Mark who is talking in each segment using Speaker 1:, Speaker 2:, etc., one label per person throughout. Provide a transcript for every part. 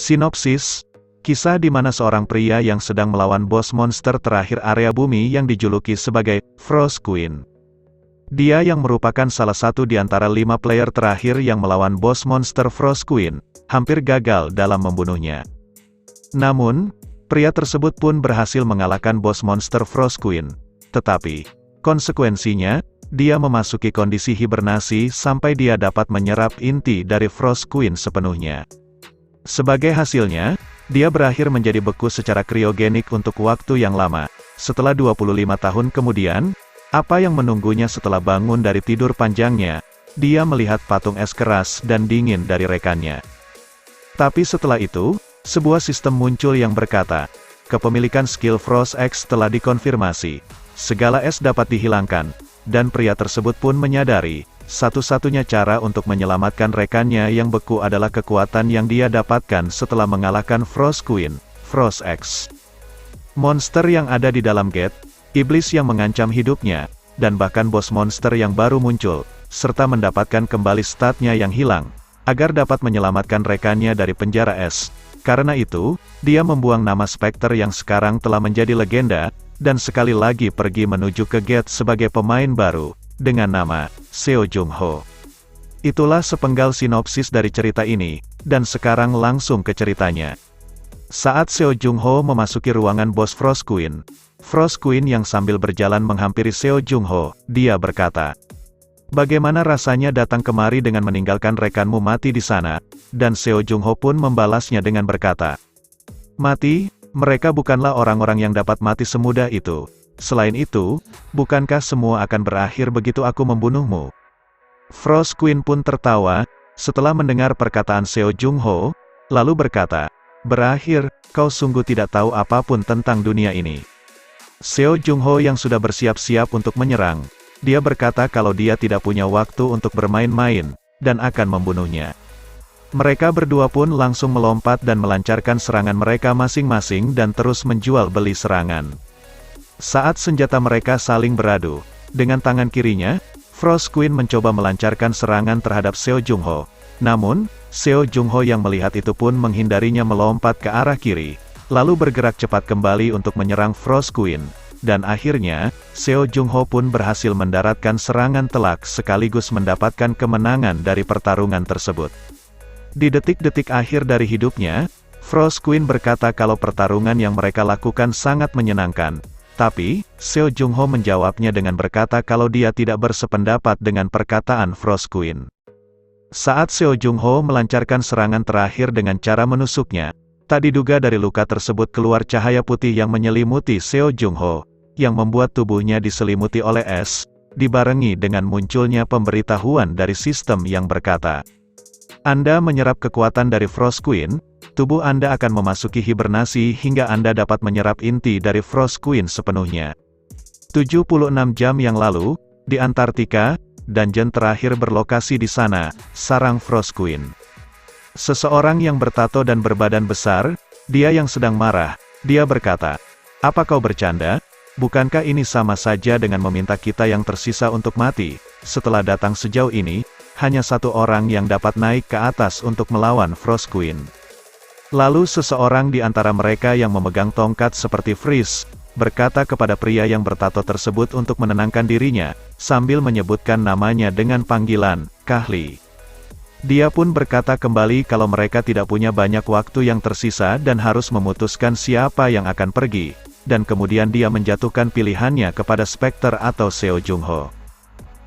Speaker 1: Sinopsis, kisah di mana seorang pria yang sedang melawan bos monster terakhir area bumi yang dijuluki sebagai Frost Queen. Dia yang merupakan salah satu di antara 5 player terakhir yang melawan bos monster Frost Queen, hampir gagal dalam membunuhnya. Namun, pria tersebut pun berhasil mengalahkan bos monster Frost Queen. Tetapi, konsekuensinya, dia memasuki kondisi hibernasi sampai dia dapat menyerap inti dari Frost Queen sepenuhnya. Sebagai hasilnya, dia berakhir menjadi beku secara kriogenik untuk waktu yang lama. Setelah 25 tahun kemudian, apa yang menunggunya setelah bangun dari tidur panjangnya, dia melihat patung es keras dan dingin dari rekannya. Tapi setelah itu, sebuah sistem muncul yang berkata, kepemilikan skill Frost X telah dikonfirmasi. Segala es dapat dihilangkan, dan pria tersebut pun menyadari, satu-satunya cara untuk menyelamatkan rekannya yang beku adalah kekuatan yang dia dapatkan setelah mengalahkan Frost Queen, Frost X. Monster yang ada di dalam gate, iblis yang mengancam hidupnya, dan bahkan bos monster yang baru muncul, serta mendapatkan kembali statnya yang hilang, agar dapat menyelamatkan rekannya dari penjara es. Karena itu, dia membuang nama Spectre yang sekarang telah menjadi legenda, dan sekali lagi pergi menuju ke gate sebagai pemain baru, dengan nama Seo Jung Ho. Itulah sepenggal sinopsis dari cerita ini, dan sekarang langsung ke ceritanya. Saat Seo Jung Ho memasuki ruangan bos Frost Queen yang sambil berjalan menghampiri Seo Jung Ho, dia berkata, "Bagaimana rasanya datang kemari dengan meninggalkan rekanmu mati di sana?" Dan Seo Jung Ho pun membalasnya dengan berkata, "Mati? Mereka bukanlah orang-orang yang dapat mati semudah itu. Selain itu, bukankah semua akan berakhir begitu aku membunuhmu?" Frost Queen pun tertawa, setelah mendengar perkataan Seo Jung Ho, lalu berkata, "Berakhir, kau sungguh tidak tahu apapun tentang dunia ini." Seo Jung Ho yang sudah bersiap-siap untuk menyerang, dia berkata kalau dia tidak punya waktu untuk bermain-main, dan akan membunuhnya. Mereka berdua pun langsung melompat dan melancarkan serangan mereka masing-masing dan terus menjual beli serangan. Saat senjata mereka saling beradu, dengan tangan kirinya, Frost Queen mencoba melancarkan serangan terhadap Seo Jung Ho. Namun, Seo Jung Ho yang melihat itu pun menghindarinya melompat ke arah kiri, lalu bergerak cepat kembali untuk menyerang Frost Queen. Dan akhirnya, Seo Jung Ho pun berhasil mendaratkan serangan telak sekaligus mendapatkan kemenangan dari pertarungan tersebut. Di detik-detik akhir dari hidupnya, Frost Queen berkata kalau pertarungan yang mereka lakukan sangat menyenangkan. Tapi, Seo Jung Ho menjawabnya dengan berkata kalau dia tidak bersependapat dengan perkataan Frost Queen. Saat Seo Jung Ho melancarkan serangan terakhir dengan cara menusuknya, tak diduga dari luka tersebut keluar cahaya putih yang menyelimuti Seo Jung Ho, yang membuat tubuhnya diselimuti oleh es, dibarengi dengan munculnya pemberitahuan dari sistem yang berkata, "Anda menyerap kekuatan dari Frost Queen, tubuh Anda akan memasuki hibernasi hingga Anda dapat menyerap inti dari Frost Queen sepenuhnya." 76 jam yang lalu, di Antartika, dungeon terakhir berlokasi di sana, sarang Frost Queen. Seseorang yang bertato dan berbadan besar, dia yang sedang marah, dia berkata, "Apa kau bercanda? Bukankah ini sama saja dengan meminta kita yang tersisa untuk mati? Setelah datang sejauh ini, hanya satu orang yang dapat naik ke atas untuk melawan Frost Queen." Lalu seseorang di antara mereka yang memegang tongkat seperti Freeze, berkata kepada pria yang bertato tersebut untuk menenangkan dirinya, sambil menyebutkan namanya dengan panggilan, Kahli. Dia pun berkata kembali kalau mereka tidak punya banyak waktu yang tersisa dan harus memutuskan siapa yang akan pergi, dan kemudian dia menjatuhkan pilihannya kepada Spectre atau Seo Jung Ho.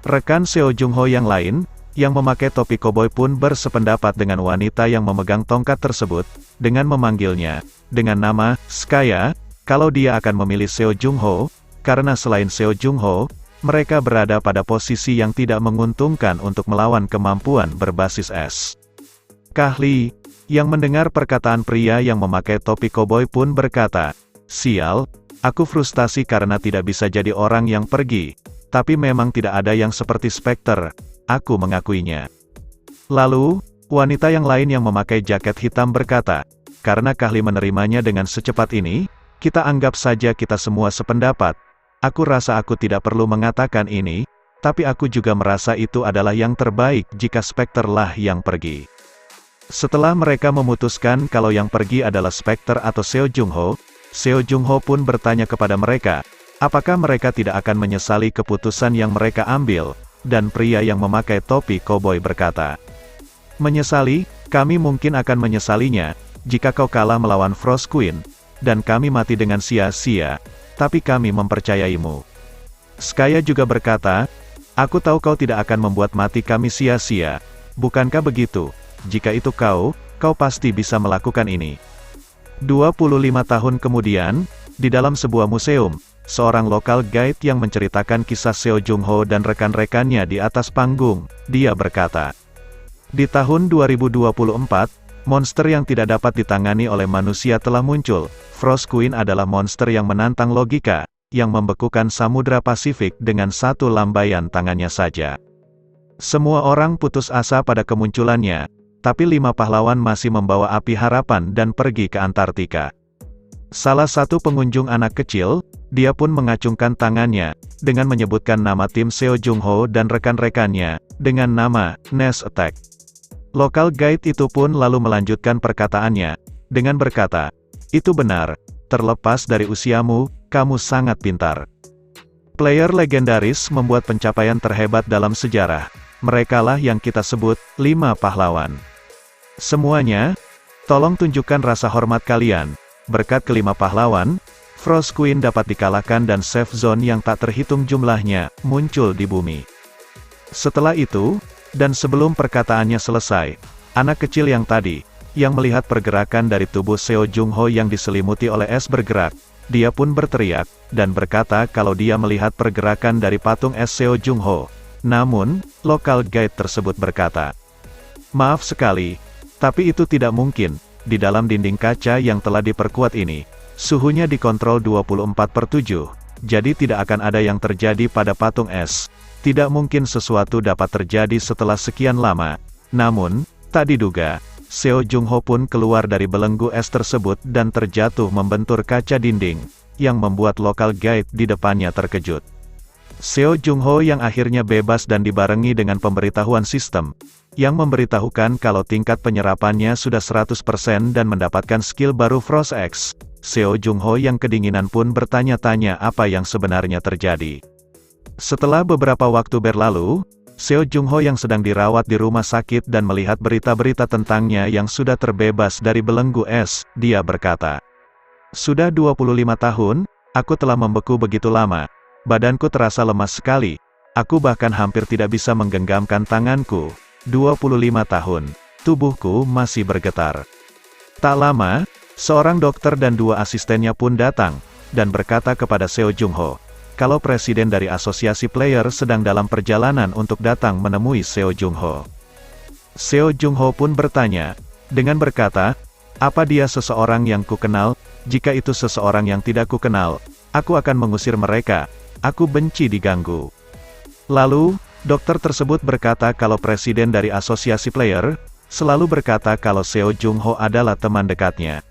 Speaker 1: Rekan Seo Jung Ho yang lain, yang memakai topi koboi pun bersependapat dengan wanita yang memegang tongkat tersebut, dengan memanggilnya, dengan nama, Skaya, kalau dia akan memilih Seo Jung Ho, karena selain Seo Jung Ho, mereka berada pada posisi yang tidak menguntungkan untuk melawan kemampuan berbasis es. Kahli, yang mendengar perkataan pria yang memakai topi koboi pun berkata, "Sial, aku frustasi karena tidak bisa jadi orang yang pergi, tapi memang tidak ada yang seperti Spectre, aku mengakuinya." Lalu, wanita yang lain yang memakai jaket hitam berkata, "Karena Kahli menerimanya dengan secepat ini, kita anggap saja kita semua sependapat. Aku rasa aku tidak perlu mengatakan ini, tapi aku juga merasa itu adalah yang terbaik jika Spectre lah yang pergi." Setelah mereka memutuskan kalau yang pergi adalah Spectre atau Seo Jung Ho pun bertanya kepada mereka, apakah mereka tidak akan menyesali keputusan yang mereka ambil, dan pria yang memakai topi koboi berkata, "Menyesali, kami mungkin akan menyesalinya, jika kau kalah melawan Frost Queen, dan kami mati dengan sia-sia, tapi kami mempercayaimu." Skaya juga berkata, "Aku tahu kau tidak akan membuat mati kami sia-sia, bukankah begitu? Jika itu kau pasti bisa melakukan ini." 25 tahun kemudian, di dalam sebuah museum, seorang lokal guide yang menceritakan kisah Seo Jung Ho dan rekan-rekannya di atas panggung, dia berkata, "Di tahun 2024, monster yang tidak dapat ditangani oleh manusia telah muncul. Frost Queen adalah monster yang menantang logika, yang membekukan Samudra Pasifik dengan satu lambaian tangannya saja. Semua orang putus asa pada kemunculannya, tapi 5 pahlawan masih membawa api harapan dan pergi ke Antartika." Salah satu pengunjung anak kecil, dia pun mengacungkan tangannya, dengan menyebutkan nama tim Seo Jung Ho dan rekan-rekannya, dengan nama, Nest Attack. Lokal guide itu pun lalu melanjutkan perkataannya, dengan berkata, "Itu benar, terlepas dari usiamu, kamu sangat pintar. Player legendaris membuat pencapaian terhebat dalam sejarah. Merekalah yang kita sebut, 5 pahlawan. Semuanya, tolong tunjukkan rasa hormat kalian." Berkat kelima pahlawan, Frost Queen dapat dikalahkan dan safe zone yang tak terhitung jumlahnya, muncul di bumi. Setelah itu, dan sebelum perkataannya selesai, anak kecil yang tadi, yang melihat pergerakan dari tubuh Seo Jung Ho yang diselimuti oleh es bergerak, dia pun berteriak, dan berkata kalau dia melihat pergerakan dari patung es Seo Jung Ho. Namun, lokal guide tersebut berkata, "Maaf sekali, tapi itu tidak mungkin. Di dalam dinding kaca yang telah diperkuat ini, suhunya dikontrol 24/7, jadi tidak akan ada yang terjadi pada patung es. Tidak mungkin sesuatu dapat terjadi setelah sekian lama." Namun, tak diduga, Seo Jung Ho pun keluar dari belenggu es tersebut dan terjatuh membentur kaca dinding, yang membuat lokal guide di depannya terkejut. Seo Jung Ho yang akhirnya bebas dan dibarengi dengan pemberitahuan sistem, yang memberitahukan kalau tingkat penyerapannya sudah 100% dan mendapatkan skill baru Frost X. Seo Jung Ho yang kedinginan pun bertanya-tanya apa yang sebenarnya terjadi. Setelah beberapa waktu berlalu, Seo Jung Ho yang sedang dirawat di rumah sakit dan melihat berita-berita tentangnya yang sudah terbebas dari belenggu es, dia berkata, "Sudah 25 tahun, aku telah membeku begitu lama. Badanku terasa lemas sekali. Aku bahkan hampir tidak bisa menggenggamkan tanganku. 25 tahun. Tubuhku masih bergetar." Tak lama, seorang dokter dan 2 asistennya pun datang, dan berkata kepada Seo Jung Ho, kalau presiden dari asosiasi player sedang dalam perjalanan untuk datang menemui Seo Jung Ho. Seo Jung Ho pun bertanya, dengan berkata, "Apa dia seseorang yang kukenal? Jika itu seseorang yang tidak kukenal, aku akan mengusir mereka. Aku benci diganggu." Lalu, dokter tersebut berkata kalau presiden dari asosiasi player, selalu berkata kalau Seo Jung Ho adalah teman dekatnya.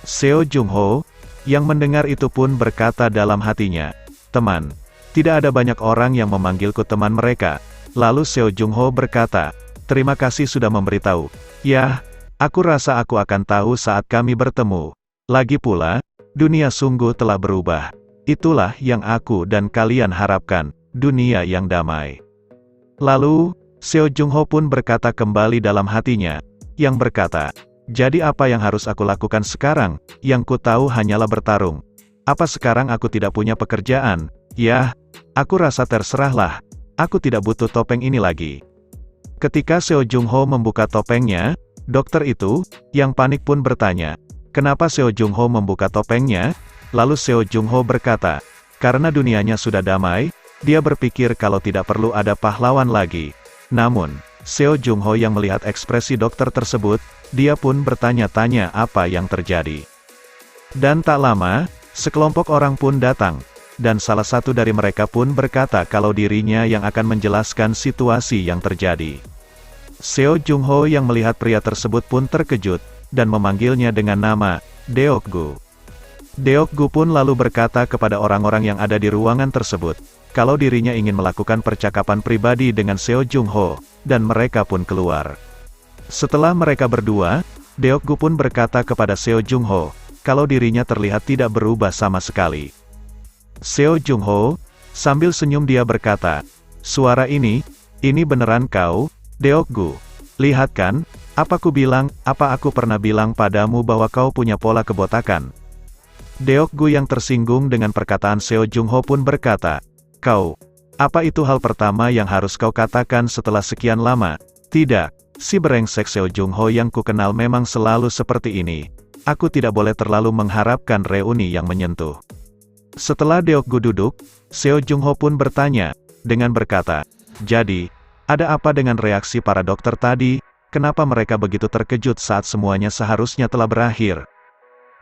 Speaker 1: Seo Jung Ho, yang mendengar itu pun berkata dalam hatinya, "Teman, tidak ada banyak orang yang memanggilku teman mereka." Lalu Seo Jung Ho berkata, "Terima kasih sudah memberitahu. Yah, aku rasa aku akan tahu saat kami bertemu. Lagi pula, dunia sungguh telah berubah. Itulah yang aku dan kalian harapkan, dunia yang damai." Lalu, Seo Jung Ho pun berkata kembali dalam hatinya, yang berkata, "Jadi apa yang harus aku lakukan sekarang? Yang ku tahu hanyalah bertarung. Apa sekarang aku tidak punya pekerjaan? Yah, aku rasa terserahlah. Aku tidak butuh topeng ini lagi." Ketika Seo Jung Ho membuka topengnya, dokter itu, yang panik pun bertanya, "Kenapa Seo Jung Ho membuka topengnya?" Lalu Seo Jung Ho berkata, "Karena dunianya sudah damai, dia berpikir kalau tidak perlu ada pahlawan lagi." Namun, Seo Jung Ho yang melihat ekspresi dokter tersebut, dia pun bertanya-tanya apa yang terjadi. Dan tak lama, sekelompok orang pun datang, dan salah satu dari mereka pun berkata kalau dirinya yang akan menjelaskan situasi yang terjadi. Seo Jung Ho yang melihat pria tersebut pun terkejut, dan memanggilnya dengan nama, Deokgu. Deokgu pun lalu berkata kepada orang-orang yang ada di ruangan tersebut, kalau dirinya ingin melakukan percakapan pribadi dengan Seo Jung Ho, dan mereka pun keluar. Setelah mereka berdua, Deokgu pun berkata kepada Seo Jung-ho, kalau dirinya terlihat tidak berubah sama sekali. Seo Jung-ho, sambil senyum dia berkata, suara ini beneran kau, Deokgu. Lihat kan, apa aku pernah bilang padamu bahwa kau punya pola kebotakan. Deokgu yang tersinggung dengan perkataan Seo Jung-ho pun berkata, apa itu hal pertama yang harus kau katakan setelah sekian lama? Tidak, si brengsek Seo Jung-ho yang kukenal memang selalu seperti ini. Aku tidak boleh terlalu mengharapkan reuni yang menyentuh. Setelah Deokgu duduk, Seo Jung-ho pun bertanya, dengan berkata, jadi, ada apa dengan reaksi para dokter tadi? Kenapa mereka begitu terkejut saat semuanya seharusnya telah berakhir?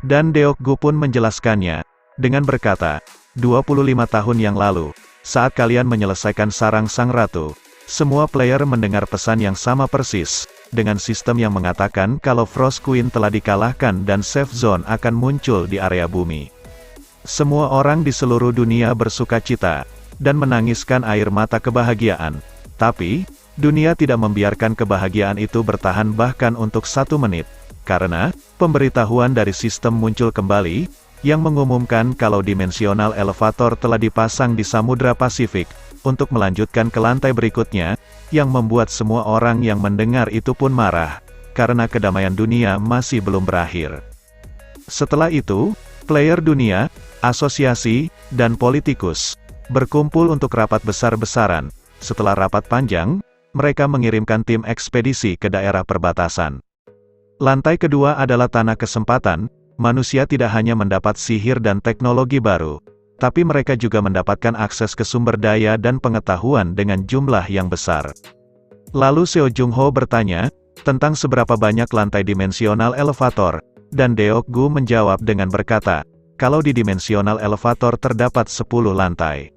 Speaker 1: Dan Deokgu pun menjelaskannya, dengan berkata, 25 tahun yang lalu, saat kalian menyelesaikan sarang sang ratu, semua player mendengar pesan yang sama persis, dengan sistem yang mengatakan kalau Frost Queen telah dikalahkan dan safe zone akan muncul di area bumi. Semua orang di seluruh dunia bersukacita, dan menangiskan air mata kebahagiaan. Tapi, dunia tidak membiarkan kebahagiaan itu bertahan bahkan untuk 1 menit, karena, pemberitahuan dari sistem muncul kembali, yang mengumumkan kalau dimensional elevator telah dipasang di Samudra Pasifik, untuk melanjutkan ke lantai berikutnya, yang membuat semua orang yang mendengar itu pun marah, karena kedamaian dunia masih belum berakhir. Setelah itu, player dunia, asosiasi, dan politikus, berkumpul untuk rapat besar-besaran. Setelah rapat panjang, mereka mengirimkan tim ekspedisi ke daerah perbatasan. Lantai kedua adalah tanah kesempatan, manusia tidak hanya mendapat sihir dan teknologi baru, tapi mereka juga mendapatkan akses ke sumber daya dan pengetahuan dengan jumlah yang besar. Lalu Seo Jung-ho bertanya, tentang seberapa banyak lantai dimensional elevator, dan Deokgu menjawab dengan berkata, kalau di dimensional elevator terdapat 10 lantai.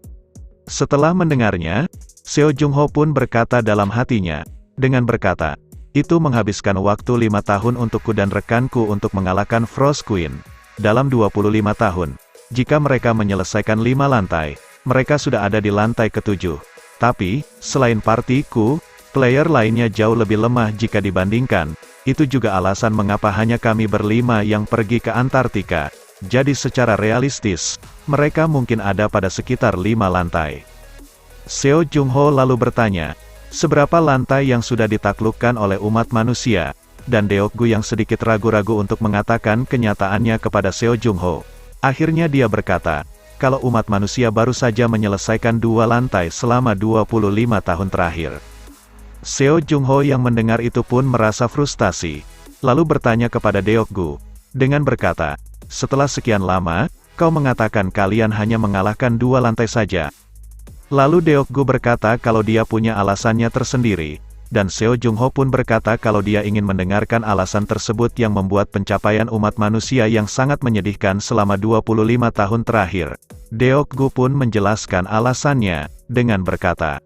Speaker 1: Setelah mendengarnya, Seo Jung-ho pun berkata dalam hatinya, dengan berkata, itu menghabiskan waktu 5 tahun untukku dan rekanku untuk mengalahkan Frost Queen. Dalam 25 tahun, jika mereka menyelesaikan 5 lantai, mereka sudah ada di lantai ke-7. Tapi, selain partiku, player lainnya jauh lebih lemah jika dibandingkan. Itu juga alasan mengapa hanya kami berlima yang pergi ke Antartika. Jadi secara realistis, mereka mungkin ada pada sekitar 5 lantai. Seo Jung-ho lalu bertanya, seberapa lantai yang sudah ditaklukkan oleh umat manusia? Dan Deokgu yang sedikit ragu-ragu untuk mengatakan kenyataannya kepada Seo Jung-ho. Akhirnya dia berkata, kalau umat manusia baru saja menyelesaikan 2 lantai selama 25 tahun terakhir. Seo Jung-ho yang mendengar itu pun merasa frustasi, lalu bertanya kepada Deokgu, dengan berkata, setelah sekian lama, kau mengatakan kalian hanya mengalahkan 2 lantai saja. Lalu Deokgu berkata kalau dia punya alasannya tersendiri, dan Seo Jung-ho pun berkata kalau dia ingin mendengarkan alasan tersebut yang membuat pencapaian umat manusia yang sangat menyedihkan selama 25 tahun terakhir. Deokgu pun menjelaskan alasannya, dengan berkata,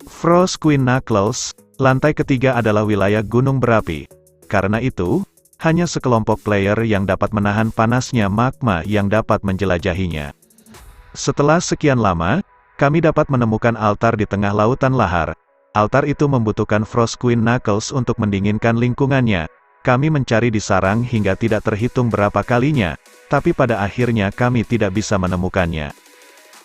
Speaker 1: Frost Queen Knuckles, lantai ketiga adalah wilayah gunung berapi. Karena itu, hanya sekelompok player yang dapat menahan panasnya magma yang dapat menjelajahinya. Setelah sekian lama, kami dapat menemukan altar di tengah lautan lahar. Altar itu membutuhkan Frost Queen Knuckles untuk mendinginkan lingkungannya. Kami mencari di sarang hingga tidak terhitung berapa kalinya, tapi pada akhirnya kami tidak bisa menemukannya.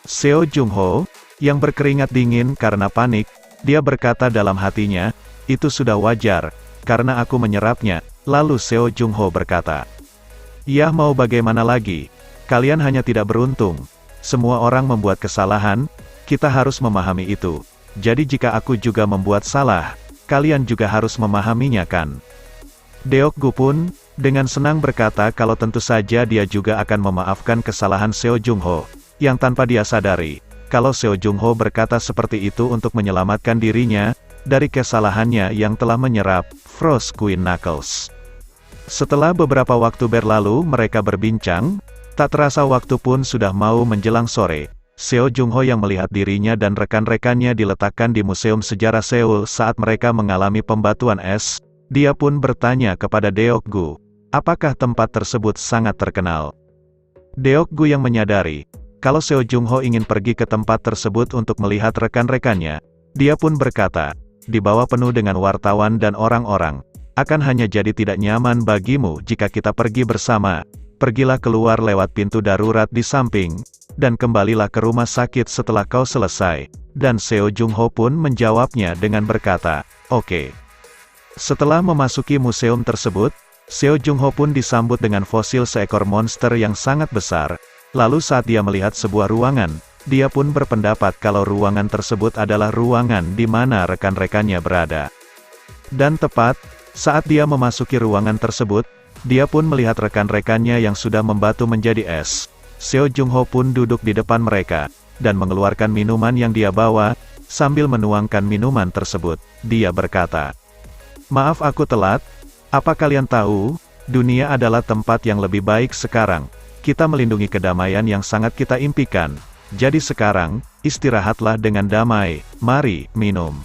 Speaker 1: Seo Jung-ho, yang berkeringat dingin karena panik, dia berkata dalam hatinya, itu sudah wajar, karena aku menyerapnya. Lalu Seo Jung-ho berkata, ya mau bagaimana lagi, kalian hanya tidak beruntung. Semua orang membuat kesalahan, kita harus memahami itu. Jadi jika aku juga membuat salah, kalian juga harus memahaminya kan? Deokgu pun, dengan senang berkata kalau tentu saja dia juga akan memaafkan kesalahan Seo Jung-ho, yang tanpa dia sadari, kalau Seo Jung-ho berkata seperti itu untuk menyelamatkan dirinya, dari kesalahannya yang telah menyerap Frost Queen Knuckles. Setelah beberapa waktu berlalu mereka berbincang, tak terasa waktu pun sudah mau menjelang sore. Seo Jung-ho yang melihat dirinya dan rekan-rekannya diletakkan di Museum Sejarah Seoul saat mereka mengalami pembatuan es, dia pun bertanya kepada Deokgu, apakah tempat tersebut sangat terkenal? Deokgu yang menyadari, kalau Seo Jung-ho ingin pergi ke tempat tersebut untuk melihat rekan-rekannya, dia pun berkata, di bawah penuh dengan wartawan dan orang-orang, akan hanya jadi tidak nyaman bagimu jika kita pergi bersama. Pergilah keluar lewat pintu darurat di samping, dan kembalilah ke rumah sakit setelah kau selesai. Dan Seo Jung Ho pun menjawabnya dengan berkata, "Oke." Setelah memasuki museum tersebut, Seo Jung Ho pun disambut dengan fosil seekor monster yang sangat besar. Lalu saat dia melihat sebuah ruangan, dia pun berpendapat kalau ruangan tersebut adalah ruangan di mana rekan-rekannya berada. Dan tepat saat dia memasuki ruangan tersebut, dia pun melihat rekan-rekannya yang sudah membatu menjadi es. Seo Jung Ho pun duduk di depan mereka, dan mengeluarkan minuman yang dia bawa. Sambil menuangkan minuman tersebut, dia berkata, "Maaf aku telat. Apa kalian tahu, dunia adalah tempat yang lebih baik sekarang. Kita melindungi kedamaian yang sangat kita impikan. Jadi sekarang, istirahatlah dengan damai. Mari, minum."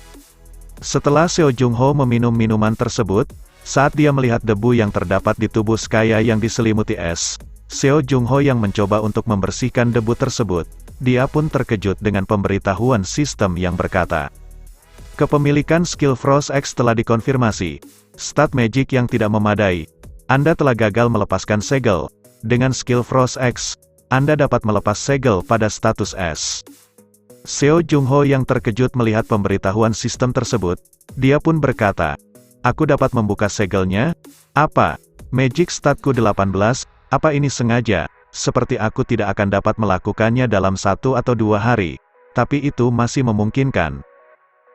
Speaker 1: Setelah Seo Jung Ho meminum minuman tersebut, saat dia melihat debu yang terdapat di tubuh Skaya yang diselimuti es, Seo Jung Ho yang mencoba untuk membersihkan debu tersebut, dia pun terkejut dengan pemberitahuan sistem yang berkata, "Kepemilikan skill Frost X telah dikonfirmasi. Stat magic yang tidak memadai. Anda telah gagal melepaskan segel. Dengan skill Frost X, Anda dapat melepas segel pada status S." Seo Jung Ho yang terkejut melihat pemberitahuan sistem tersebut, dia pun berkata, "Aku dapat membuka segelnya? Apa? Magic statku 18, apa ini sengaja? Seperti aku tidak akan dapat melakukannya dalam 1 atau 2 hari. Tapi itu masih memungkinkan."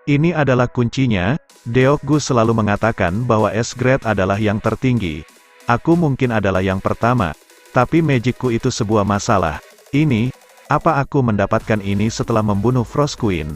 Speaker 1: Ini adalah kuncinya. Deokgu selalu mengatakan bahwa S-grade adalah yang tertinggi. Aku mungkin adalah yang pertama, tapi magicku itu sebuah masalah. Ini, apa aku mendapatkan ini setelah membunuh Frost Queen?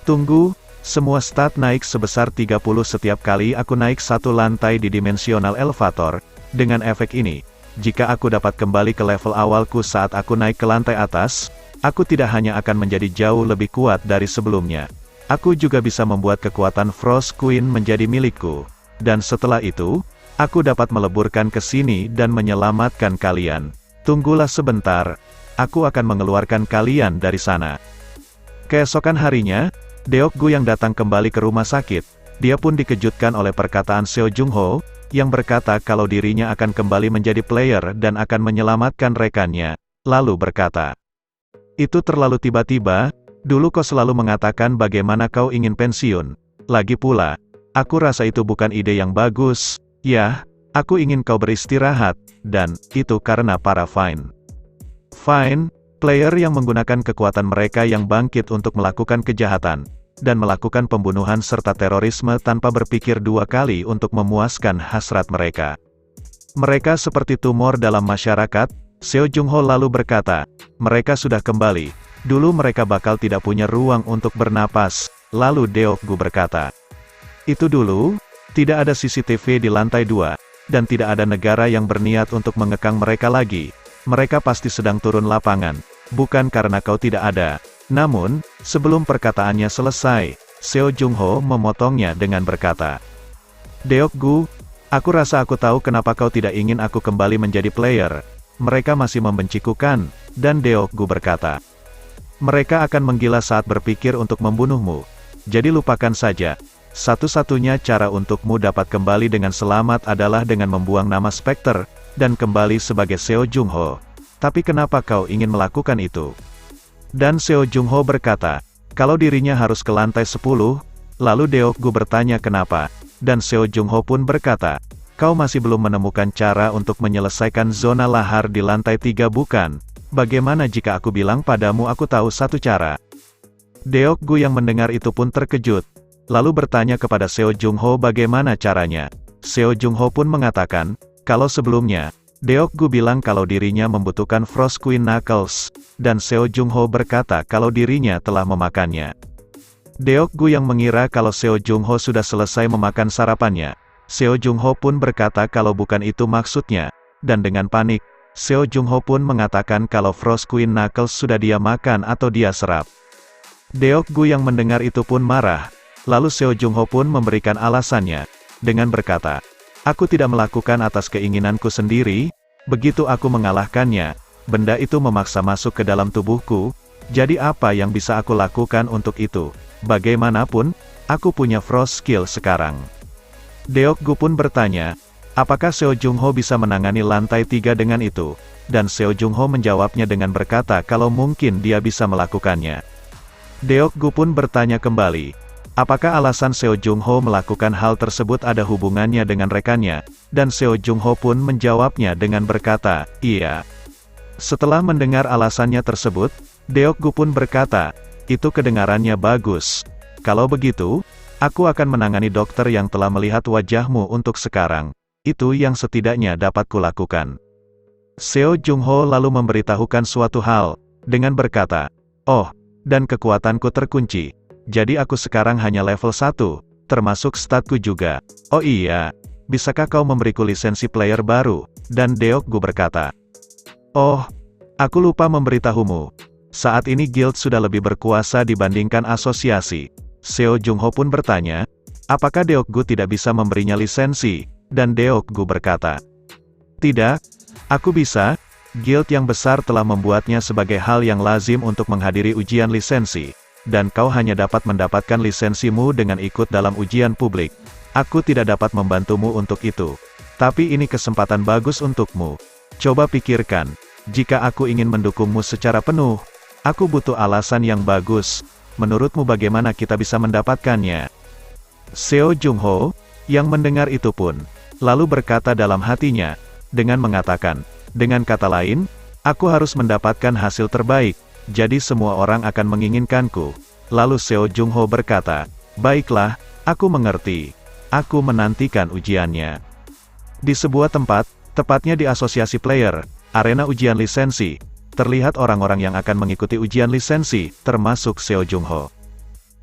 Speaker 1: Tunggu, semua stat naik sebesar 30 setiap kali aku naik satu lantai di dimensional elevator. Dengan efek ini, jika aku dapat kembali ke level awalku saat aku naik ke lantai atas, aku tidak hanya akan menjadi jauh lebih kuat dari sebelumnya. Aku juga bisa membuat kekuatan Frost Queen menjadi milikku. Dan setelah itu, aku dapat meleburkan ke sini dan menyelamatkan kalian. Tunggulah sebentar. Aku akan mengeluarkan kalian dari sana. Keesokan harinya, Deokgu yang datang kembali ke rumah sakit, dia pun dikejutkan oleh perkataan Seo Jung Ho, yang berkata kalau dirinya akan kembali menjadi player dan akan menyelamatkan rekannya, lalu berkata, "Itu terlalu tiba-tiba, dulu kau selalu mengatakan bagaimana kau ingin pensiun. Lagi pula, aku rasa itu bukan ide yang bagus. Yah, aku ingin kau beristirahat, dan itu karena para Fine, player yang menggunakan kekuatan mereka yang bangkit untuk melakukan kejahatan, dan melakukan pembunuhan serta terorisme tanpa berpikir 2 kali untuk memuaskan hasrat mereka. Mereka seperti tumor dalam masyarakat." Seo Jung Ho lalu berkata, "Mereka sudah kembali. Dulu mereka bakal tidak punya ruang untuk bernapas." Lalu Deokgu berkata, "Itu dulu, tidak ada CCTV di lantai 2, dan tidak ada negara yang berniat untuk mengekang mereka lagi. Mereka pasti sedang turun lapangan, bukan karena kau tidak ada." Namun, sebelum perkataannya selesai, Seo Jung Ho memotongnya dengan berkata, "Deokgu, aku rasa aku tahu kenapa kau tidak ingin aku kembali menjadi player. Mereka masih membenciku kan?" Dan Deokgu berkata, "Mereka akan menggila saat berpikir untuk membunuhmu. Jadi lupakan saja. Satu-satunya cara untukmu dapat kembali dengan selamat adalah dengan membuang nama Spectre, dan kembali sebagai Seo Jung Ho. Tapi kenapa kau ingin melakukan itu?" Dan Seo Jung Ho berkata, kalau dirinya harus ke lantai 10, lalu Deokgu bertanya kenapa, dan Seo Jung Ho pun berkata, "Kau masih belum menemukan cara untuk menyelesaikan zona lahar di lantai 3 bukan? Bagaimana jika aku bilang padamu aku tahu satu cara?" Deokgu yang mendengar itu pun terkejut, lalu bertanya kepada Seo Jung Ho bagaimana caranya. Seo Jung Ho pun mengatakan, kalau sebelumnya, Deokgu bilang kalau dirinya membutuhkan Frost Queen Knuckles, dan Seo Jung Ho berkata kalau dirinya telah memakannya. Deokgu yang mengira kalau Seo Jung Ho sudah selesai memakan sarapannya. Seo Jung Ho pun berkata kalau bukan itu maksudnya, dan dengan panik, Seo Jung Ho pun mengatakan kalau Frost Queen Knuckles sudah dia makan atau dia serap. Deokgu yang mendengar itu pun marah, lalu Seo Jung Ho pun memberikan alasannya, dengan berkata, "Aku tidak melakukan atas keinginanku sendiri, begitu aku mengalahkannya, benda itu memaksa masuk ke dalam tubuhku, jadi apa yang bisa aku lakukan untuk itu? Bagaimanapun, aku punya Frost Skill sekarang." Deok-gu pun bertanya, apakah Seo Jung-ho bisa menangani lantai 3 dengan itu? Dan Seo Jung-ho menjawabnya dengan berkata kalau mungkin dia bisa melakukannya. Deok-gu pun bertanya kembali, apakah alasan Seo Jung-ho melakukan hal tersebut ada hubungannya dengan rekannya? Dan Seo Jung-ho pun menjawabnya dengan berkata, iya. Setelah mendengar alasannya tersebut, Deok-gu pun berkata, itu kedengarannya bagus. Kalau begitu, aku akan menangani dokter yang telah melihat wajahmu untuk sekarang. Itu yang setidaknya dapat kulakukan. Seo Jung-ho lalu memberitahukan suatu hal, dengan berkata, oh, dan kekuatanku terkunci. Jadi aku sekarang hanya level 1, termasuk statku juga. Oh iya, bisakah kau memberiku lisensi player baru? Dan Deok-gu berkata, oh, aku lupa memberitahumu. Saat ini guild sudah lebih berkuasa dibandingkan asosiasi. Seo Jung-ho pun bertanya, apakah Deok-gu tidak bisa memberinya lisensi? Dan Deok-gu berkata, tidak, aku bisa. Guild yang besar telah membuatnya sebagai hal yang lazim untuk menghadiri ujian lisensi. Dan kau hanya dapat mendapatkan lisensimu dengan ikut dalam ujian publik. Aku tidak dapat membantumu untuk itu. Tapi ini kesempatan bagus untukmu. Coba pikirkan, jika aku ingin mendukungmu secara penuh, aku butuh alasan yang bagus. Menurutmu bagaimana kita bisa mendapatkannya? Seo Jung-ho, yang mendengar itu pun, lalu berkata dalam hatinya, dengan mengatakan, dengan kata lain, aku harus mendapatkan hasil terbaik, jadi semua orang akan menginginkanku. Lalu Seo Jung-ho berkata, baiklah, aku mengerti. Aku menantikan ujiannya. Di sebuah tempat, tepatnya di asosiasi player, arena ujian lisensi, terlihat orang-orang yang akan mengikuti ujian lisensi, termasuk Seo Jung-ho.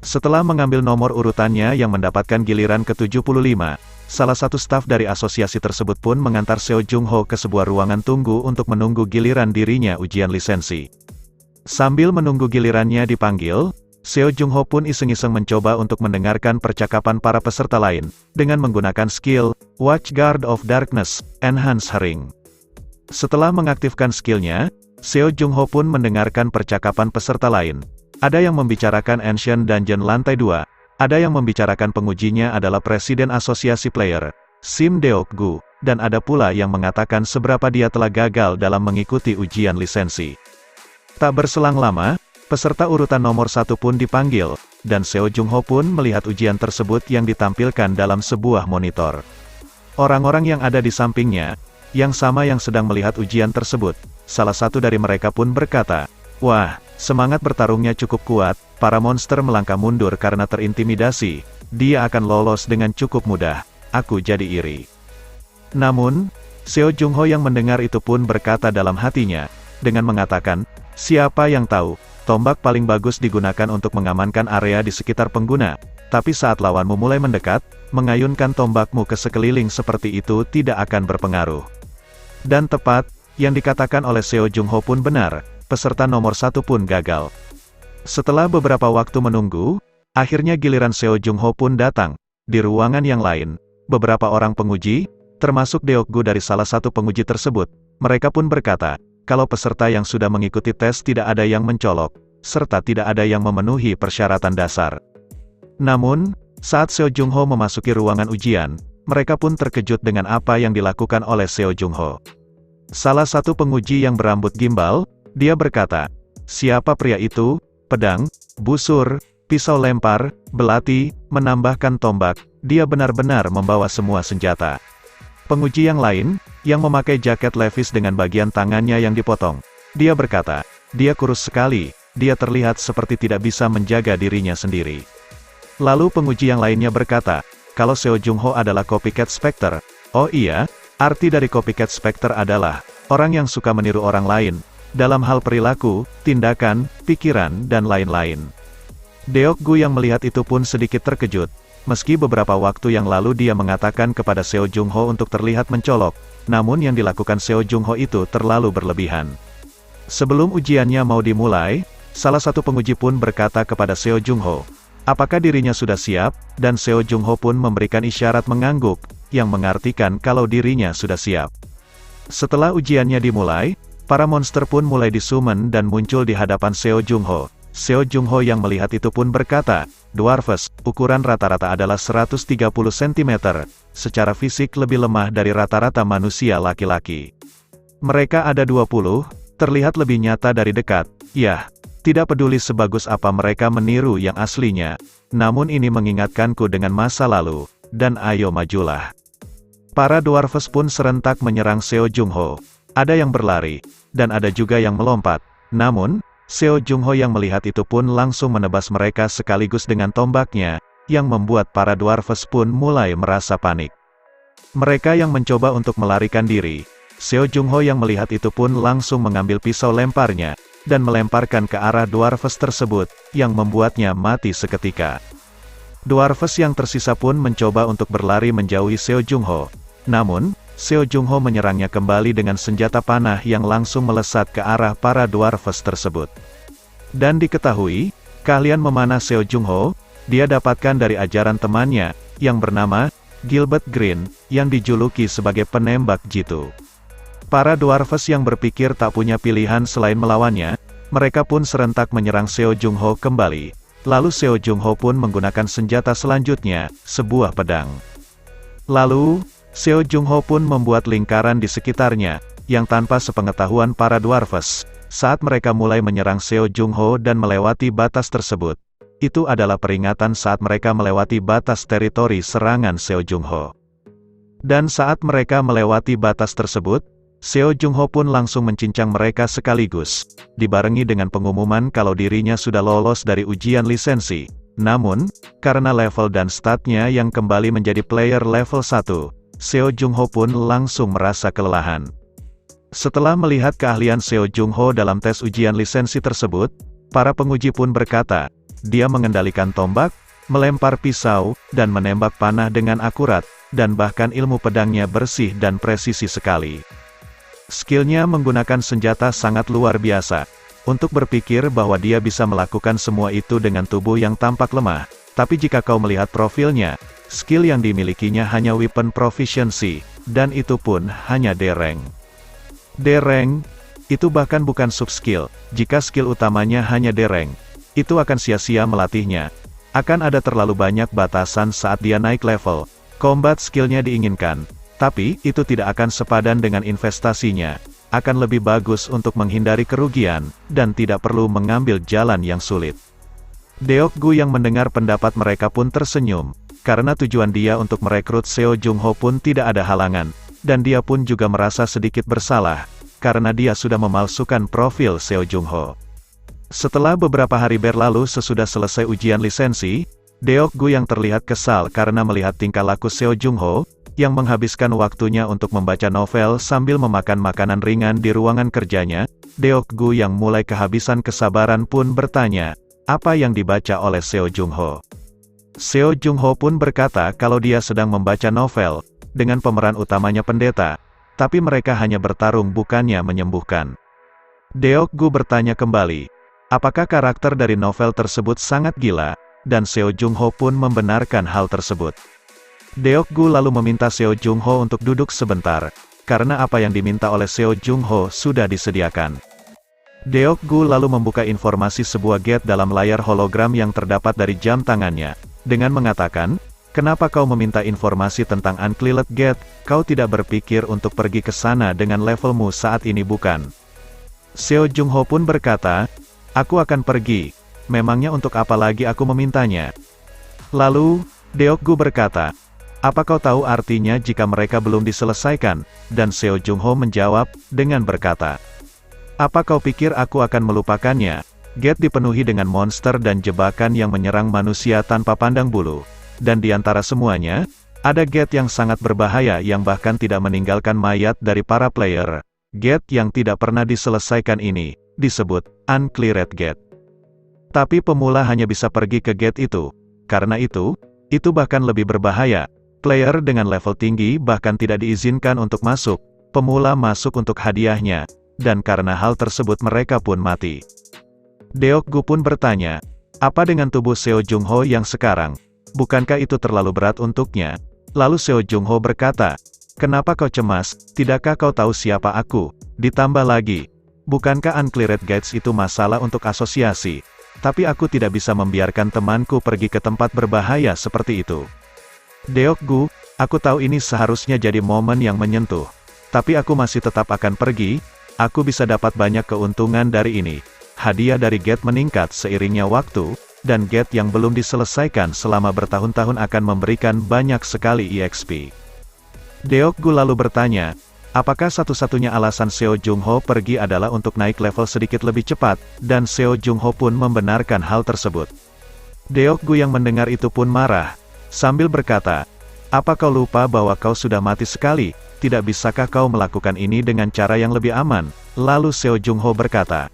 Speaker 1: Setelah mengambil nomor urutannya yang mendapatkan giliran ke-75, salah satu staf dari asosiasi tersebut pun mengantar Seo Jung-ho ke sebuah ruangan tunggu untuk menunggu giliran dirinya ujian lisensi. Sambil menunggu gilirannya dipanggil, Seo Jung-ho pun iseng-iseng mencoba untuk mendengarkan percakapan para peserta lain, dengan menggunakan skill, Watchguard of Darkness, Enhance Hearing. Setelah mengaktifkan skillnya, Seo Jung-ho pun mendengarkan percakapan peserta lain. Ada yang membicarakan Ancient Dungeon lantai 2, ada yang membicarakan pengujinya adalah Presiden Asosiasi Player, Sim Deok-gu, dan ada pula yang mengatakan seberapa dia telah gagal dalam mengikuti ujian lisensi. Tak berselang lama, peserta urutan nomor 1 pun dipanggil, dan Seo Jung-ho pun melihat ujian tersebut yang ditampilkan dalam sebuah monitor. Orang-orang yang ada di sampingnya, yang sama yang sedang melihat ujian tersebut, salah satu dari mereka pun berkata, wah, semangat bertarungnya cukup kuat, para monster melangkah mundur karena terintimidasi, dia akan lolos dengan cukup mudah, aku jadi iri. Namun, Seo Jung-ho yang mendengar itu pun berkata dalam hatinya, dengan mengatakan, siapa yang tahu, tombak paling bagus digunakan untuk mengamankan area di sekitar pengguna, tapi saat lawanmu mulai mendekat, mengayunkan tombakmu ke sekeliling seperti itu tidak akan berpengaruh. Dan tepat, yang dikatakan oleh Seo Jung-ho pun benar, peserta nomor 1 pun gagal. Setelah beberapa waktu menunggu, akhirnya giliran Seo Jung-ho pun datang. Di ruangan yang lain, beberapa orang penguji, termasuk Deok-gu dari salah satu penguji tersebut, mereka pun berkata, kalau peserta yang sudah mengikuti tes tidak ada yang mencolok, serta tidak ada yang memenuhi persyaratan dasar. Namun, saat Seo Jung-ho memasuki ruangan ujian, mereka pun terkejut dengan apa yang dilakukan oleh Seo Jung-ho. Salah satu penguji yang berambut gimbal, dia berkata, siapa pria itu? Pedang, busur, pisau lempar, belati, menambahkan tombak, dia benar-benar membawa semua senjata. Penguji yang lain, yang memakai jaket levis dengan bagian tangannya yang dipotong, dia berkata, dia kurus sekali, dia terlihat seperti tidak bisa menjaga dirinya sendiri. Lalu penguji yang lainnya berkata, kalau Seo Jung-ho adalah copycat Spectre, oh iya, arti dari copycat Spectre adalah, orang yang suka meniru orang lain, dalam hal perilaku, tindakan, pikiran, dan lain-lain. Deok-gu yang melihat itu pun sedikit terkejut, meski beberapa waktu yang lalu dia mengatakan kepada Seo Jung-ho untuk terlihat mencolok, namun yang dilakukan Seo Jung-ho itu terlalu berlebihan. Sebelum ujiannya mau dimulai, salah satu penguji pun berkata kepada Seo Jung-ho, apakah dirinya sudah siap, dan Seo Jung-ho pun memberikan isyarat mengangguk, yang mengartikan kalau dirinya sudah siap. Setelah ujiannya dimulai, para monster pun mulai disummon dan muncul di hadapan Seo Jung-ho. Seo Jung Ho yang melihat itu pun berkata, "Dwarfs, ukuran rata-rata adalah 130 cm, secara fisik lebih lemah dari rata-rata manusia laki-laki. Mereka ada 20, terlihat lebih nyata dari dekat, yah, tidak peduli sebagus apa mereka meniru yang aslinya, namun ini mengingatkanku dengan masa lalu, dan ayo majulah." Para dwarfs pun serentak menyerang Seo Jung Ho. Ada yang berlari, dan ada juga yang melompat. Namun, Seo Jung Ho yang melihat itu pun langsung menebas mereka sekaligus dengan tombaknya, yang membuat para dwarfs pun mulai merasa panik. Mereka yang mencoba untuk melarikan diri, Seo Jung Ho yang melihat itu pun langsung mengambil pisau lemparnya, dan melemparkan ke arah dwarfs tersebut, yang membuatnya mati seketika. Dwarfs yang tersisa pun mencoba untuk berlari menjauhi Seo Jung Ho. Namun, Seo Jung Ho menyerangnya kembali dengan senjata panah yang langsung melesat ke arah para dwarfs tersebut. Dan diketahui, keahlian memanah Seo Jung Ho, dia dapatkan dari ajaran temannya, yang bernama Gilbert Green, yang dijuluki sebagai penembak jitu. Para dwarfs yang berpikir tak punya pilihan selain melawannya, mereka pun serentak menyerang Seo Jung Ho kembali. Lalu Seo Jung Ho pun menggunakan senjata selanjutnya, sebuah pedang. Lalu, Seo Jung Ho pun membuat lingkaran di sekitarnya, yang tanpa sepengetahuan para dwarfs, saat mereka mulai menyerang Seo Jung Ho dan melewati batas tersebut. Itu adalah peringatan saat mereka melewati batas teritori serangan Seo Jung Ho. Dan saat mereka melewati batas tersebut, Seo Jung Ho pun langsung mencincang mereka sekaligus, dibarengi dengan pengumuman kalau dirinya sudah lolos dari ujian lisensi. Namun, karena level dan statnya yang kembali menjadi player level 1, Seo Jung Ho pun langsung merasa kelelahan. Setelah melihat keahlian Seo Jung Ho dalam tes ujian lisensi tersebut, para penguji pun berkata, dia mengendalikan tombak, melempar pisau, dan menembak panah dengan akurat, dan bahkan ilmu pedangnya bersih dan presisi sekali. Skillnya menggunakan senjata sangat luar biasa. Untuk berpikir bahwa dia bisa melakukan semua itu dengan tubuh yang tampak lemah, tapi jika kau melihat profilnya, skill yang dimilikinya hanya weapon proficiency, dan itu pun hanya D-rank. D-rank, itu bahkan bukan sub-skill. Jika skill utamanya hanya D-rank, itu akan sia-sia melatihnya. Akan ada terlalu banyak batasan saat dia naik level. Combat skillnya diinginkan, tapi itu tidak akan sepadan dengan investasinya. Akan lebih bagus untuk menghindari kerugian, dan tidak perlu mengambil jalan yang sulit. Deokgu yang mendengar pendapat mereka pun tersenyum, karena tujuan dia untuk merekrut Seo Jung Ho pun tidak ada halangan, dan dia pun juga merasa sedikit bersalah, karena dia sudah memalsukan profil Seo Jung Ho. Setelah beberapa hari berlalu sesudah selesai ujian lisensi, Deokgu yang terlihat kesal karena melihat tingkah laku Seo Jung Ho, yang menghabiskan waktunya untuk membaca novel sambil memakan makanan ringan di ruangan kerjanya, Deokgu yang mulai kehabisan kesabaran pun bertanya, apa yang dibaca oleh Seo Jung Ho. Seo Jung Ho pun berkata kalau dia sedang membaca novel, dengan pemeran utamanya pendeta, tapi mereka hanya bertarung bukannya menyembuhkan. Deokgu bertanya kembali, apakah karakter dari novel tersebut sangat gila, dan Seo Jung Ho pun membenarkan hal tersebut. Deokgu lalu meminta Seo Jung Ho untuk duduk sebentar, karena apa yang diminta oleh Seo Jung Ho sudah disediakan. Deokgu lalu membuka informasi sebuah gate dalam layar hologram yang terdapat dari jam tangannya, dengan mengatakan, kenapa kau meminta informasi tentang Uncleared Gate, kau tidak berpikir untuk pergi ke sana dengan levelmu saat ini bukan? Seo Jung Ho pun berkata, aku akan pergi, memangnya untuk apa lagi aku memintanya? Lalu, Deokgu berkata, apa kau tahu artinya jika mereka belum diselesaikan? Dan Seo Jung Ho menjawab, dengan berkata, apa kau pikir aku akan melupakannya? Gate dipenuhi dengan monster dan jebakan yang menyerang manusia tanpa pandang bulu. Dan di antara semuanya, ada gate yang sangat berbahaya yang bahkan tidak meninggalkan mayat dari para player. Gate yang tidak pernah diselesaikan ini, disebut Uncleared Gate. Tapi pemula hanya bisa pergi ke gate itu. Karena itu bahkan lebih berbahaya. Player dengan level tinggi bahkan tidak diizinkan untuk masuk, pemula masuk untuk hadiahnya, dan karena hal tersebut mereka pun mati. Deokgu pun bertanya, apa dengan tubuh Seo Jung Ho yang sekarang? Bukankah itu terlalu berat untuknya? Lalu Seo Jung Ho berkata, kenapa kau cemas, tidakkah kau tahu siapa aku? Ditambah lagi, bukankah Uncleared Gates itu masalah untuk asosiasi? Tapi aku tidak bisa membiarkan temanku pergi ke tempat berbahaya seperti itu. Deokgu, aku tahu ini seharusnya jadi momen yang menyentuh. Tapi aku masih tetap akan pergi, aku bisa dapat banyak keuntungan dari ini. Hadiah dari gate meningkat seiringnya waktu, dan gate yang belum diselesaikan selama bertahun-tahun akan memberikan banyak sekali EXP. Deokgu lalu bertanya, apakah satu-satunya alasan Seo Jung-ho pergi adalah untuk naik level sedikit lebih cepat, dan Seo Jung-ho pun membenarkan hal tersebut. Deokgu yang mendengar itu pun marah, sambil berkata, apa kau lupa bahwa kau sudah mati sekali, tidak bisakah kau melakukan ini dengan cara yang lebih aman? Lalu Seo Jung-ho berkata,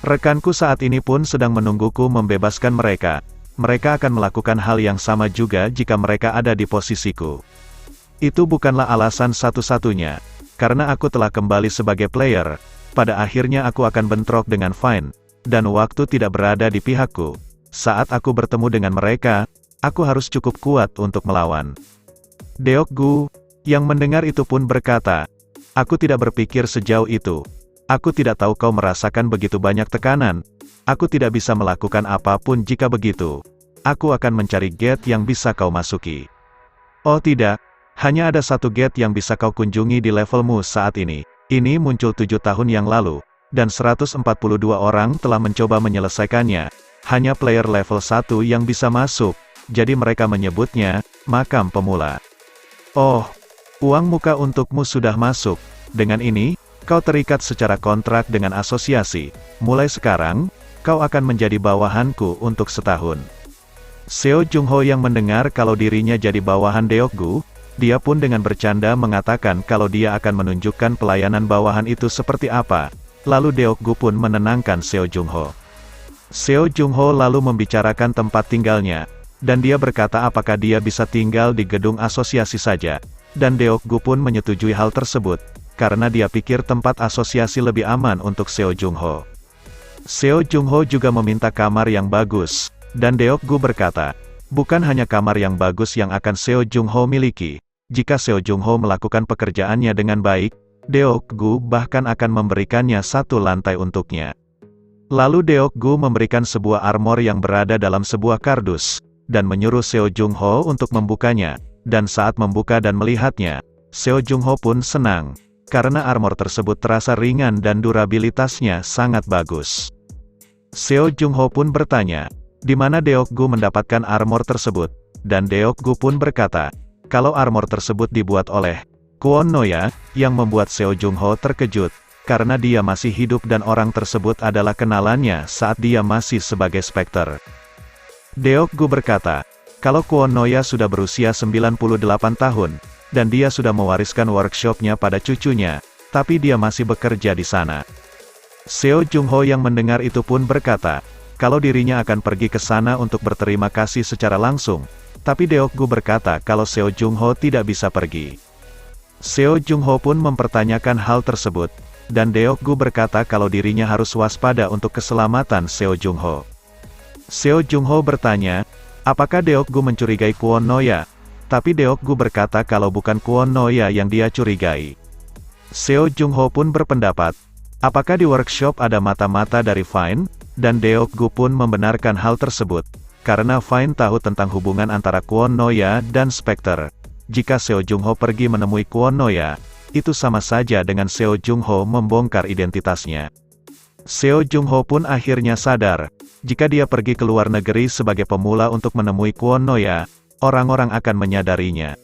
Speaker 1: rekanku saat ini pun sedang menungguku membebaskan mereka. Mereka akan melakukan hal yang sama juga jika mereka ada di posisiku. Itu bukanlah alasan satu-satunya. Karena aku telah kembali sebagai player, pada akhirnya aku akan bentrok dengan Fine, dan waktu tidak berada di pihakku. Saat aku bertemu dengan mereka, aku harus cukup kuat untuk melawan. Deokgu, yang mendengar itu pun berkata, aku tidak berpikir sejauh itu. Aku tidak tahu kau merasakan begitu banyak tekanan. Aku tidak bisa melakukan apapun jika begitu. Aku akan mencari gate yang bisa kau masuki. Oh tidak, hanya ada satu gate yang bisa kau kunjungi di levelmu saat ini. Ini muncul 7 tahun yang lalu, dan 142 orang telah mencoba menyelesaikannya. Hanya player level 1 yang bisa masuk, jadi mereka menyebutnya, makam pemula. Oh, uang muka untukmu sudah masuk. Dengan ini, kau terikat secara kontrak dengan asosiasi. Mulai sekarang, kau akan menjadi bawahanku untuk setahun. Seo Jung-ho yang mendengar kalau dirinya jadi bawahan Deokgu, dia pun dengan bercanda mengatakan kalau dia akan menunjukkan pelayanan bawahan itu seperti apa. Lalu Deokgu pun menenangkan Seo Jung-ho. Seo Jung-ho lalu membicarakan tempat tinggalnya, dan dia berkata apakah dia bisa tinggal di gedung asosiasi saja. Dan Deokgu pun menyetujui hal tersebut, karena dia pikir tempat asosiasi lebih aman untuk Seo Jung-ho. Seo Jung-ho juga meminta kamar yang bagus, dan Deokgu berkata, bukan hanya kamar yang bagus yang akan Seo Jung-ho miliki. Jika Seo Jung-ho melakukan pekerjaannya dengan baik, Deokgu bahkan akan memberikannya 1 lantai untuknya. Lalu Deokgu memberikan sebuah armor yang berada dalam sebuah kardus, dan menyuruh Seo Jung-ho untuk membukanya, dan saat membuka dan melihatnya, Seo Jung-ho pun senang, karena armor tersebut terasa ringan dan durabilitasnya sangat bagus. Seo Jung-ho pun bertanya, di mana Deokgu mendapatkan armor tersebut? Dan Deokgu pun berkata, kalau armor tersebut dibuat oleh Kwon Noya, yang membuat Seo Jung-ho terkejut, karena dia masih hidup dan orang tersebut adalah kenalannya saat dia masih sebagai Spectre. Deokgu berkata, kalau Kwon Noya sudah berusia 98 tahun, dan dia sudah mewariskan workshopnya pada cucunya, tapi dia masih bekerja di sana. Seo Jung-ho yang mendengar itu pun berkata, kalau dirinya akan pergi ke sana untuk berterima kasih secara langsung, tapi Deokgu berkata kalau Seo Jung-ho tidak bisa pergi. Seo Jung-ho pun mempertanyakan hal tersebut, dan Deokgu berkata kalau dirinya harus waspada untuk keselamatan Seo Jung-ho. Seo Jung-ho bertanya, apakah Deokgu mencurigai Kwon Noya? Tapi Deokgu berkata kalau bukan Kwon Noya yang dia curigai. Seo Jung-ho pun berpendapat, apakah di workshop ada mata-mata dari Fine? Dan Deokgu pun membenarkan hal tersebut, karena Fine tahu tentang hubungan antara Kwon Noya dan Spectre. Jika Seo Jung-ho pergi menemui Kwon Noya, itu sama saja dengan Seo Jung-ho membongkar identitasnya. Seo Jung-ho pun akhirnya sadar, jika dia pergi ke luar negeri sebagai pemula untuk menemui Kwon Noya, orang-orang akan menyadarinya.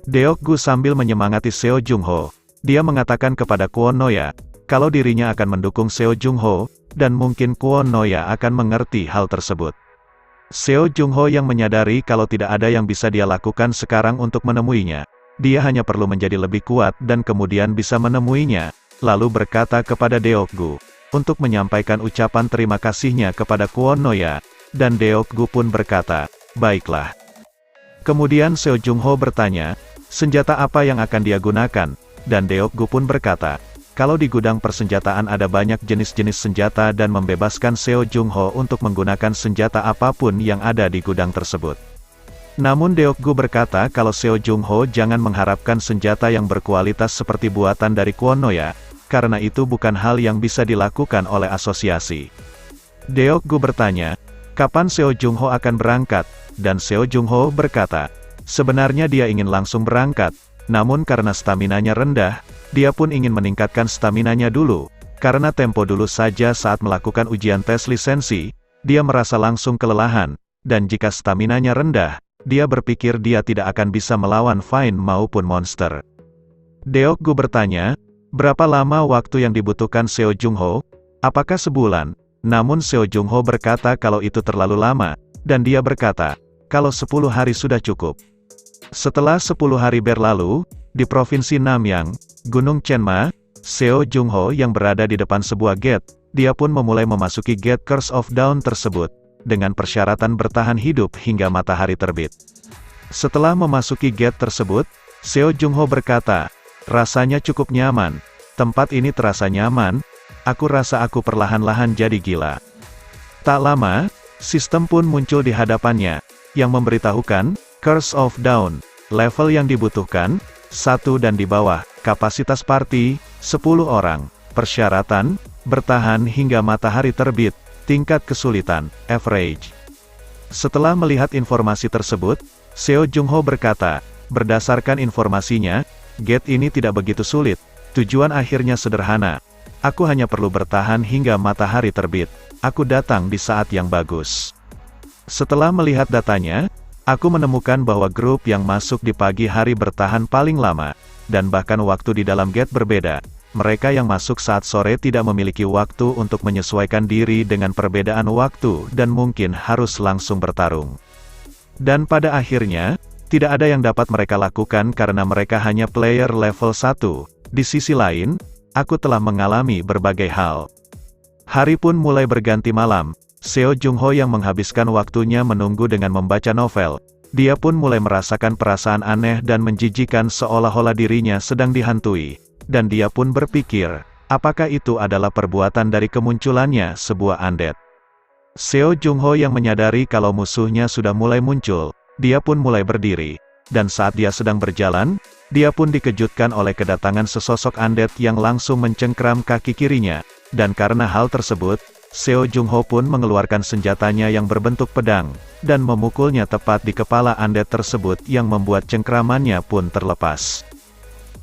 Speaker 1: Deokgu sambil menyemangati Seo Jung-ho, dia mengatakan kepada Kwon Noya, kalau dirinya akan mendukung Seo Jung-ho, dan mungkin Kwon Noya akan mengerti hal tersebut. Seo Jung-ho yang menyadari kalau tidak ada yang bisa dia lakukan sekarang untuk menemuinya. Dia hanya perlu menjadi lebih kuat dan kemudian bisa menemuinya, lalu berkata kepada Deokgu, untuk menyampaikan ucapan terima kasihnya kepada Kwon Noya, dan Deokgu pun berkata, baiklah. Kemudian Seo Jung-ho bertanya, senjata apa yang akan dia gunakan? Dan Deokgu pun berkata, kalau di gudang persenjataan ada banyak jenis-jenis senjata dan membebaskan Seo Jung-ho untuk menggunakan senjata apapun yang ada di gudang tersebut. Namun Deokgu berkata kalau Seo Jung-ho jangan mengharapkan senjata yang berkualitas seperti buatan dari Kwon Noya, karena itu bukan hal yang bisa dilakukan oleh asosiasi. Deok-gu bertanya, kapan Seo Jung-ho akan berangkat, dan Seo Jung-ho berkata, sebenarnya dia ingin langsung berangkat, namun karena staminanya rendah, dia pun ingin meningkatkan staminanya dulu, karena tempo dulu saja saat melakukan ujian tes lisensi, dia merasa langsung kelelahan, dan jika staminanya rendah, dia berpikir dia tidak akan bisa melawan Fine maupun monster. Deok-gu bertanya, berapa lama waktu yang dibutuhkan Seo Jung-ho? Apakah sebulan? Namun Seo Jung-ho berkata kalau itu terlalu lama, dan dia berkata, kalau 10 hari sudah cukup. Setelah 10 hari berlalu, di Provinsi Namyang, Gunung Chenma, Seo Jung-ho yang berada di depan sebuah gate, dia pun memulai memasuki gate Curse of Dawn tersebut, dengan persyaratan bertahan hidup hingga matahari terbit. Setelah memasuki gate tersebut, Seo Jung-ho berkata, rasanya cukup nyaman, tempat ini terasa nyaman, aku rasa aku perlahan-lahan jadi gila. Tak lama, sistem pun muncul di hadapannya, yang memberitahukan, Curse of Dawn, level yang dibutuhkan, 1 dan di bawah, kapasitas party, 10 orang, persyaratan, bertahan hingga matahari terbit, tingkat kesulitan, average. Setelah melihat informasi tersebut, Seo Jung-ho berkata, berdasarkan informasinya, gate ini tidak begitu sulit, tujuan akhirnya sederhana. Aku hanya perlu bertahan hingga matahari terbit. Aku datang di saat yang bagus. Setelah melihat datanya, aku menemukan bahwa grup yang masuk di pagi hari bertahan paling lama, dan bahkan waktu di dalam gate berbeda. Mereka yang masuk saat sore tidak memiliki waktu untuk menyesuaikan diri dengan perbedaan waktu dan mungkin harus langsung bertarung. Dan pada akhirnya, tidak ada yang dapat mereka lakukan karena mereka hanya player level 1. Di sisi lain, aku telah mengalami berbagai hal. Hari pun mulai berganti malam, Seo Jung-ho yang menghabiskan waktunya menunggu dengan membaca novel, dia pun mulai merasakan perasaan aneh dan menjijikan seolah-olah dirinya sedang dihantui, dan dia pun berpikir, apakah itu adalah perbuatan dari kemunculannya sebuah undead. Seo Jung-ho yang menyadari kalau musuhnya sudah mulai muncul, dia pun mulai berdiri, dan saat dia sedang berjalan, dia pun dikejutkan oleh kedatangan sesosok undead yang langsung mencengkram kaki kirinya, dan karena hal tersebut, Seo Jung-ho pun mengeluarkan senjatanya yang berbentuk pedang, dan memukulnya tepat di kepala undead tersebut yang membuat cengkramannya pun terlepas.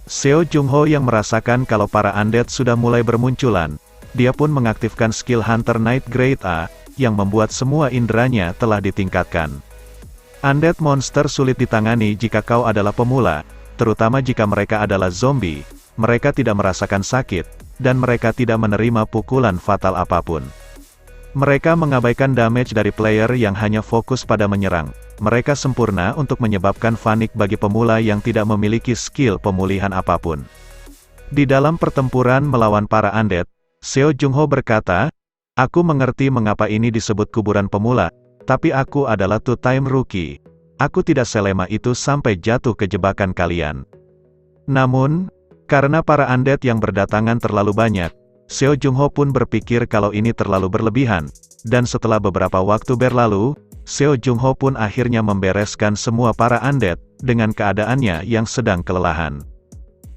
Speaker 1: Seo Jung-ho yang merasakan kalau para undead sudah mulai bermunculan, dia pun mengaktifkan skill Hunter Knight Grade A, yang membuat semua inderanya telah ditingkatkan. Undead monster sulit ditangani jika kau adalah pemula, terutama jika mereka adalah zombie, mereka tidak merasakan sakit, dan mereka tidak menerima pukulan fatal apapun. Mereka mengabaikan damage dari player yang hanya fokus pada menyerang. Mereka sempurna untuk menyebabkan panik bagi pemula yang tidak memiliki skill pemulihan apapun. Di dalam pertempuran melawan para undead, Seo Jung-ho berkata, aku mengerti mengapa ini disebut kuburan pemula, tapi aku adalah two-time rookie. Aku tidak selema itu sampai jatuh ke jebakan kalian. Namun, karena para undead yang berdatangan terlalu banyak, Seo Jung-ho pun berpikir kalau ini terlalu berlebihan, dan setelah beberapa waktu berlalu, Seo Jung-ho pun akhirnya membereskan semua para undead, dengan keadaannya yang sedang kelelahan.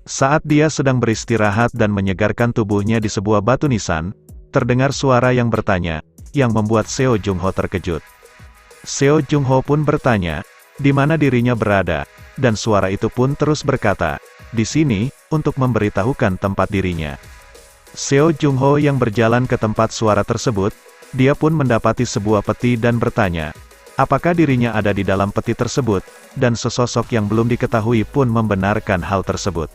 Speaker 1: Saat dia sedang beristirahat dan menyegarkan tubuhnya di sebuah batu nisan, terdengar suara yang bertanya, yang membuat Seo Jung-ho terkejut. Seo Jung-ho pun bertanya, di mana dirinya berada, dan suara itu pun terus berkata, di sini, untuk memberitahukan tempat dirinya. Seo Jung-ho yang berjalan ke tempat suara tersebut, dia pun mendapati sebuah peti dan bertanya, apakah dirinya ada di dalam peti tersebut, dan sesosok yang belum diketahui pun membenarkan hal tersebut.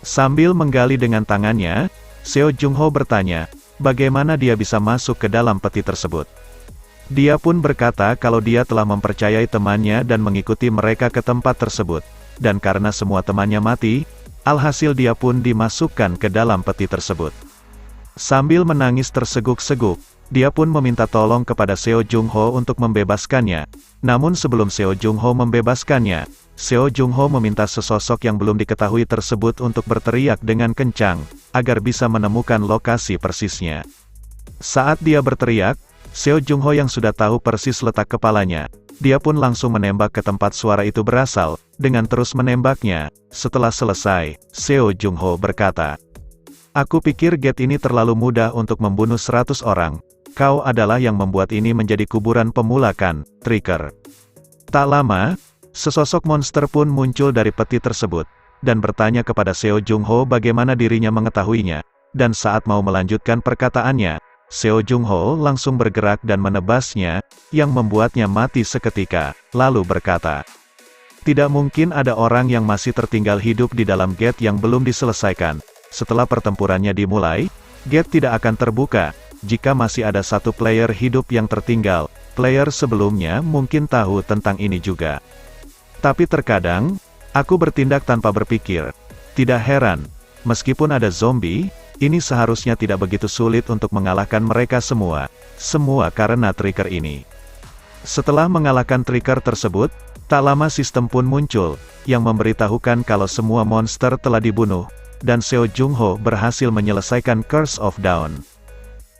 Speaker 1: Sambil menggali dengan tangannya, Seo Jung-ho bertanya, bagaimana dia bisa masuk ke dalam peti tersebut. Dia pun berkata kalau dia telah mempercayai temannya dan mengikuti mereka ke tempat tersebut, dan karena semua temannya mati, alhasil dia pun dimasukkan ke dalam peti tersebut. Sambil menangis terseguk-seguk, dia pun meminta tolong kepada Seo Jung-ho untuk membebaskannya. Namun sebelum Seo Jung-ho membebaskannya, Seo Jung-ho meminta sesosok yang belum diketahui tersebut untuk berteriak dengan kencang, agar bisa menemukan lokasi persisnya. Saat dia berteriak, Seo Jung-ho yang sudah tahu persis letak kepalanya, dia pun langsung menembak ke tempat suara itu berasal, dengan terus menembaknya. Setelah selesai, Seo Jung-ho berkata, aku pikir gate ini terlalu mudah untuk membunuh 100 orang, kau adalah yang membuat ini menjadi kuburan pemula kan, Trigger. Tak lama, sesosok monster pun muncul dari peti tersebut, dan bertanya kepada Seo Jung Ho bagaimana dirinya mengetahuinya, dan saat mau melanjutkan perkataannya, Seo Jung Ho langsung bergerak dan menebasnya, yang membuatnya mati seketika, lalu berkata, "Tidak mungkin ada orang yang masih tertinggal hidup di dalam gate yang belum diselesaikan. Setelah pertempurannya dimulai, gate tidak akan terbuka, jika masih ada satu player hidup yang tertinggal. Player sebelumnya mungkin tahu tentang ini juga. Tapi terkadang, aku bertindak tanpa berpikir. Tidak heran, meskipun ada zombie, ini seharusnya tidak begitu sulit untuk mengalahkan mereka semua. Semua karena trigger ini." Setelah mengalahkan trigger tersebut, tak lama sistem pun muncul, yang memberitahukan kalau semua monster telah dibunuh, dan Seo Jung Ho berhasil menyelesaikan Curse of Dawn.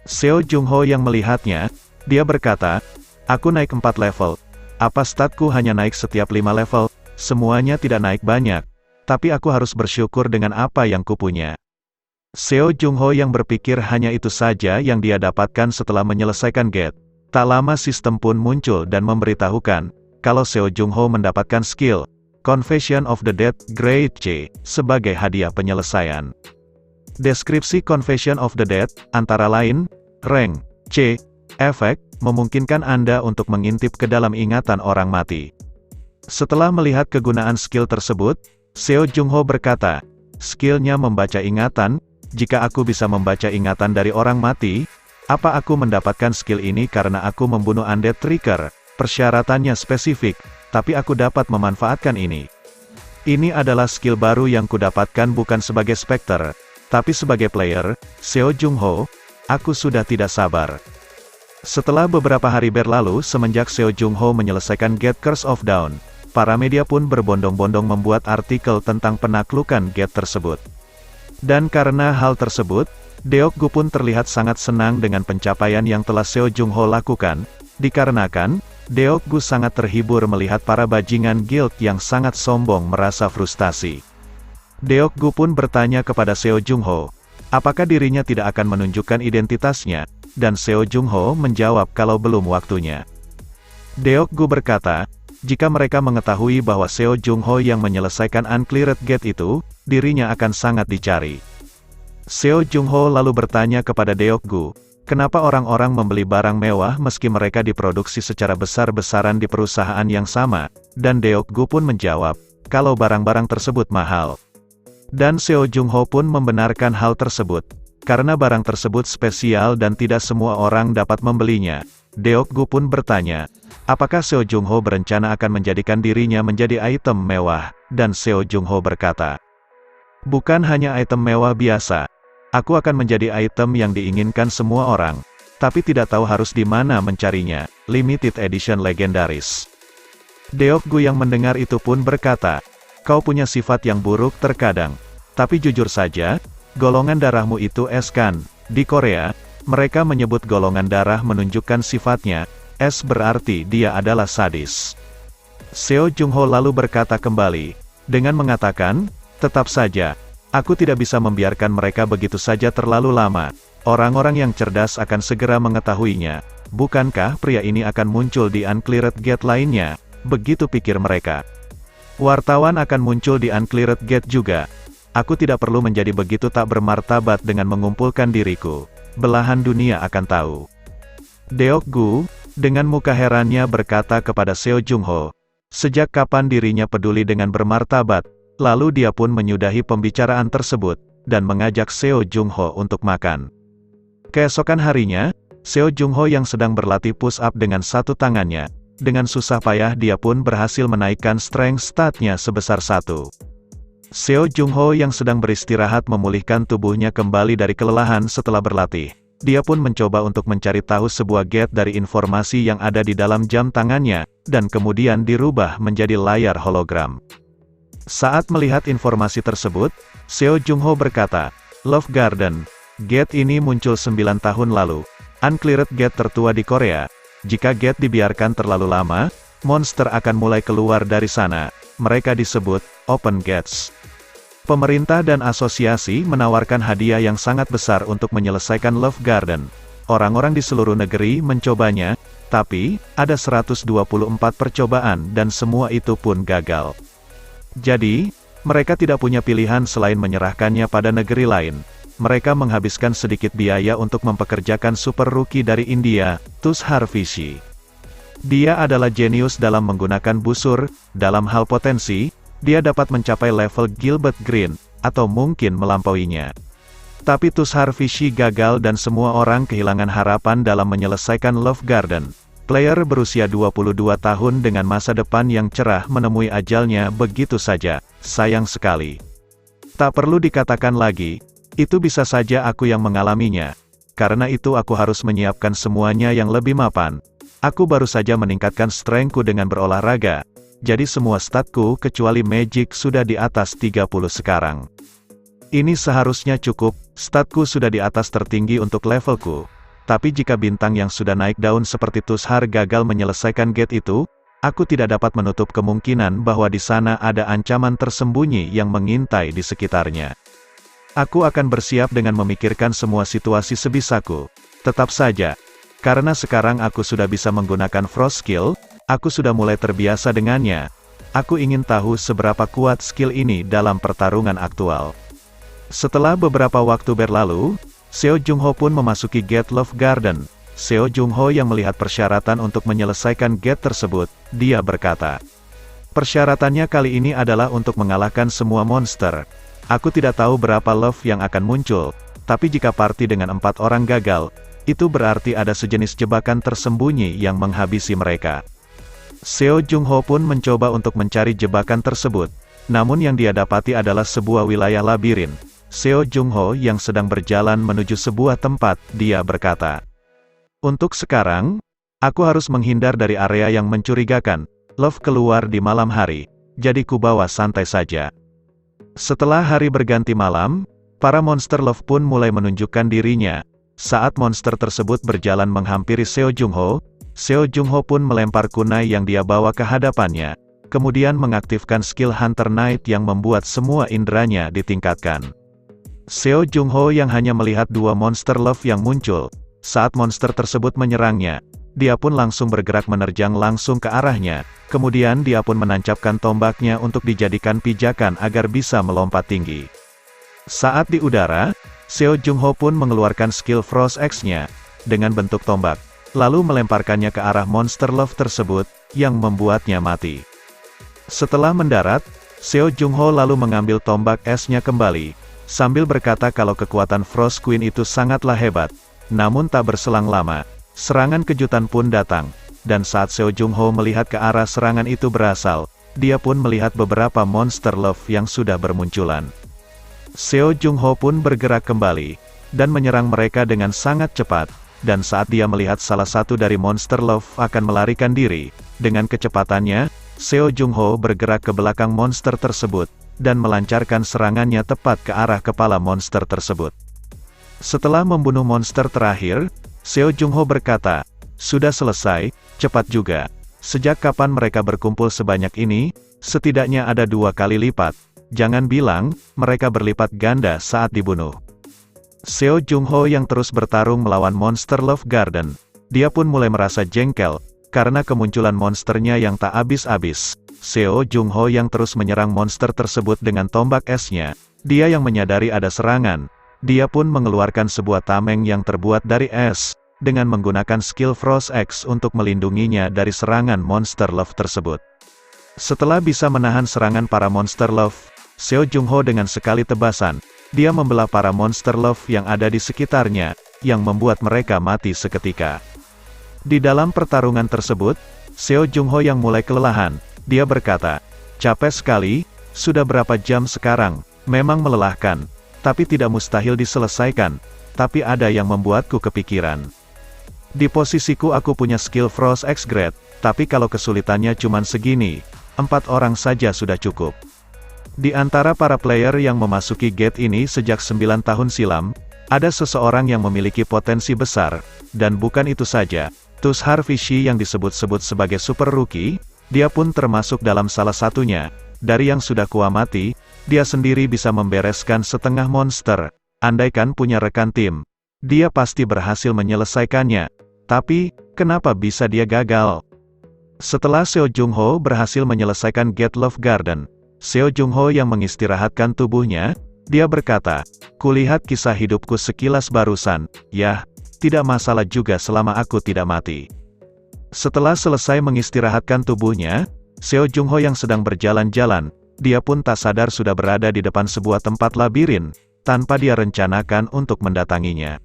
Speaker 1: Seo Jung Ho yang melihatnya, dia berkata, "Aku naik 4 level. Apa statku hanya naik setiap 5 level? Semuanya tidak naik banyak. Tapi aku harus bersyukur dengan apa yang kupunya." Seo Jung Ho yang berpikir hanya itu saja yang dia dapatkan setelah menyelesaikan gate. Tak lama sistem pun muncul dan memberitahukan, kalau Seo Jung Ho mendapatkan skill Confession of the Dead Grade C sebagai hadiah penyelesaian. Deskripsi Confession of the Dead, antara lain, rank C, efek, memungkinkan Anda untuk mengintip ke dalam ingatan orang mati. Setelah melihat kegunaan skill tersebut, Seo Jung Ho berkata, "Skillnya membaca ingatan. Jika aku bisa membaca ingatan dari orang mati, apa aku mendapatkan skill ini karena aku membunuh undead trigger? Persyaratannya spesifik, tapi aku dapat memanfaatkan ini. Ini adalah skill baru yang kudapatkan bukan sebagai Spectre, tapi sebagai player, Seo Jung Ho. Aku sudah tidak sabar." Setelah beberapa hari berlalu semenjak Seo Jung Ho menyelesaikan Gate Curse of Dawn, para media pun berbondong-bondong membuat artikel tentang penaklukan gate tersebut. Dan karena hal tersebut, Deokgu pun terlihat sangat senang dengan pencapaian yang telah Seo Jung Ho lakukan, dikarenakan, Deokgu sangat terhibur melihat para bajingan guild yang sangat sombong merasa frustasi. Deokgu pun bertanya kepada Seo Jung Ho, apakah dirinya tidak akan menunjukkan identitasnya, dan Seo Jung Ho menjawab kalau belum waktunya. Deokgu berkata, jika mereka mengetahui bahwa Seo Jung Ho yang menyelesaikan Uncleared Gate itu, dirinya akan sangat dicari. Seo Jung Ho lalu bertanya kepada Deokgu, kenapa orang-orang membeli barang mewah meski mereka diproduksi secara besar-besaran di perusahaan yang sama, dan Deokgu pun menjawab, kalau barang-barang tersebut mahal. Dan Seo Jung Ho pun membenarkan hal tersebut, karena barang tersebut spesial dan tidak semua orang dapat membelinya. Deokgu pun bertanya, apakah Seo Jung Ho berencana akan menjadikan dirinya menjadi item mewah, dan Seo Jung Ho berkata, bukan hanya item mewah biasa. Aku akan menjadi item yang diinginkan semua orang, tapi tidak tahu harus di mana mencarinya. Limited Edition legendaris. Deokgu yang mendengar itu pun berkata, kau punya sifat yang buruk terkadang, tapi jujur saja, golongan darahmu itu S kan? Di Korea, mereka menyebut golongan darah menunjukkan sifatnya, S berarti dia adalah sadis. Seo Jung Ho lalu berkata kembali, dengan mengatakan, tetap saja, aku tidak bisa membiarkan mereka begitu saja terlalu lama. Orang-orang yang cerdas akan segera mengetahuinya. Bukankah pria ini akan muncul di Uncleared Gate lainnya? Begitu pikir mereka. Wartawan akan muncul di Uncleared Gate juga. Aku tidak perlu menjadi begitu tak bermartabat dengan mengumpulkan diriku. Belahan dunia akan tahu. Deokgu, dengan muka herannya berkata kepada Seo Jung Ho, sejak kapan dirinya peduli dengan bermartabat? Lalu dia pun menyudahi pembicaraan tersebut, dan mengajak Seo Jung Ho untuk makan. Keesokan harinya, Seo Jung Ho yang sedang berlatih push up dengan satu tangannya, dengan susah payah dia pun berhasil menaikkan strength statnya sebesar 1. Seo Jung Ho yang sedang beristirahat memulihkan tubuhnya kembali dari kelelahan setelah berlatih. Dia pun mencoba untuk mencari tahu sebuah gate dari informasi yang ada di dalam jam tangannya, dan kemudian dirubah menjadi layar hologram. Saat melihat informasi tersebut, Seo Jung Ho berkata, Love Garden, gate ini muncul 9 tahun lalu, Uncleared Gate tertua di Korea. Jika gate dibiarkan terlalu lama, monster akan mulai keluar dari sana. Mereka disebut Open Gates. Pemerintah dan asosiasi menawarkan hadiah yang sangat besar untuk menyelesaikan Love Garden. orang-orang di seluruh negeri mencobanya, tapi, ada 124 percobaan dan semua itu pun gagal. Jadi, mereka tidak punya pilihan selain menyerahkannya pada negeri lain. Mereka menghabiskan sedikit biaya untuk mempekerjakan super rookie dari India, Tushar Vishi. Dia adalah jenius dalam menggunakan busur. Dalam hal potensi, dia dapat mencapai level Gilbert Green, atau mungkin melampauinya. Tapi Tushar Vishi gagal dan semua orang kehilangan harapan dalam menyelesaikan Love Garden. Player berusia 22 tahun dengan masa depan yang cerah menemui ajalnya begitu saja. Sayang sekali. Tak perlu dikatakan lagi, itu bisa saja aku yang mengalaminya. Karena itu aku harus menyiapkan semuanya yang lebih mapan. Aku baru saja meningkatkan strengthku dengan berolahraga. Jadi semua statku kecuali Magic sudah di atas 30 sekarang. Ini seharusnya cukup, statku sudah di atas tertinggi untuk levelku. Tapi jika bintang yang sudah naik daun seperti Tushar gagal menyelesaikan gate itu, aku tidak dapat menutup kemungkinan bahwa di sana ada ancaman tersembunyi yang mengintai di sekitarnya. Aku akan bersiap dengan memikirkan semua situasi sebisaku. Tetap saja, karena sekarang aku sudah bisa menggunakan Frost Skill, aku sudah mulai terbiasa dengannya. Aku ingin tahu seberapa kuat skill ini dalam pertarungan aktual. Setelah beberapa waktu berlalu, Seo Jung-ho pun memasuki gate Love Garden. Seo Jung-ho yang melihat persyaratan untuk menyelesaikan gate tersebut, dia berkata, persyaratannya kali ini adalah untuk mengalahkan semua monster. Aku tidak tahu berapa love yang akan muncul, tapi jika party dengan 4 orang gagal, itu berarti ada sejenis jebakan tersembunyi yang menghabisi mereka. Seo Jung-ho pun mencoba untuk mencari jebakan tersebut, namun yang dia dapati adalah sebuah wilayah labirin. Seo Jung-ho yang sedang berjalan menuju sebuah tempat, dia berkata, untuk sekarang, aku harus menghindar dari area yang mencurigakan. Love keluar di malam hari, jadi kubawa santai saja. Setelah hari berganti malam, para monster Love pun mulai menunjukkan dirinya. Saat monster tersebut berjalan menghampiri Seo Jung-ho, Seo Jung-ho pun melempar kunai yang dia bawa ke hadapannya, kemudian mengaktifkan skill Hunter Knight yang membuat semua inderanya ditingkatkan. Seo Jung-ho yang hanya melihat 2 monster Love yang muncul, saat monster tersebut menyerangnya, dia pun langsung bergerak menerjang langsung ke arahnya, kemudian dia pun menancapkan tombaknya untuk dijadikan pijakan agar bisa melompat tinggi. Saat di udara, Seo Jung-ho pun mengeluarkan skill Frost X-nya, dengan bentuk tombak, lalu melemparkannya ke arah monster Love tersebut, yang membuatnya mati. Setelah mendarat, Seo Jung-ho lalu mengambil tombak S-nya kembali, sambil berkata kalau kekuatan Frost Queen itu sangatlah hebat. Namun tak berselang lama, serangan kejutan pun datang, dan saat Seo Jung-ho melihat ke arah serangan itu berasal, dia pun melihat beberapa monster Love yang sudah bermunculan. Seo Jung-ho pun bergerak kembali, dan menyerang mereka dengan sangat cepat, dan saat dia melihat salah satu dari monster Love akan melarikan diri, dengan kecepatannya, Seo Jung-ho bergerak ke belakang monster tersebut, dan melancarkan serangannya tepat ke arah kepala monster tersebut. Setelah membunuh monster terakhir, Seo Jung-ho berkata, sudah selesai, cepat juga. Sejak kapan mereka berkumpul sebanyak ini? Setidaknya ada 2 kali lipat. Jangan bilang, mereka berlipat ganda saat dibunuh. Seo Jung-ho yang terus bertarung melawan monster Love Garden. Dia pun mulai merasa jengkel, karena kemunculan monsternya yang tak habis-habis. Seo Jung-ho yang terus menyerang monster tersebut dengan tombak es-nya. Dia yang menyadari ada serangan. Dia pun mengeluarkan sebuah tameng yang terbuat dari es, dengan menggunakan skill Frost X untuk melindunginya dari serangan monster Love tersebut. Setelah bisa menahan serangan para monster Love, Seo Jung-ho dengan sekali tebasan, dia membelah para monster Love yang ada di sekitarnya, yang membuat mereka mati seketika. Di dalam pertarungan tersebut, Seo Jung-ho yang mulai kelelahan, dia berkata, capek sekali, sudah berapa jam sekarang, memang melelahkan, tapi tidak mustahil diselesaikan, tapi ada yang membuatku kepikiran. Di posisiku aku punya skill Frost X Grade, tapi kalau kesulitannya cuman segini, 4 orang saja sudah cukup. Di antara para player yang memasuki gate ini sejak 9 tahun silam, ada seseorang yang memiliki potensi besar, dan bukan itu saja, Tushar Vishi yang disebut-sebut sebagai super rookie, dia pun termasuk dalam salah satunya. Dari yang sudah kuamati, dia sendiri bisa membereskan setengah monster, andaikan punya rekan tim. Dia pasti berhasil menyelesaikannya. Tapi, kenapa bisa dia gagal? Setelah Seo Jung Ho berhasil menyelesaikan Get Love Garden, Seo Jung Ho yang mengistirahatkan tubuhnya, dia berkata, "Kulihat kisah hidupku sekilas barusan, yah, tidak masalah juga selama aku tidak mati." Setelah selesai mengistirahatkan tubuhnya, Seo Jung Ho yang sedang berjalan-jalan, dia pun tak sadar sudah berada di depan sebuah tempat labirin, tanpa dia rencanakan untuk mendatanginya.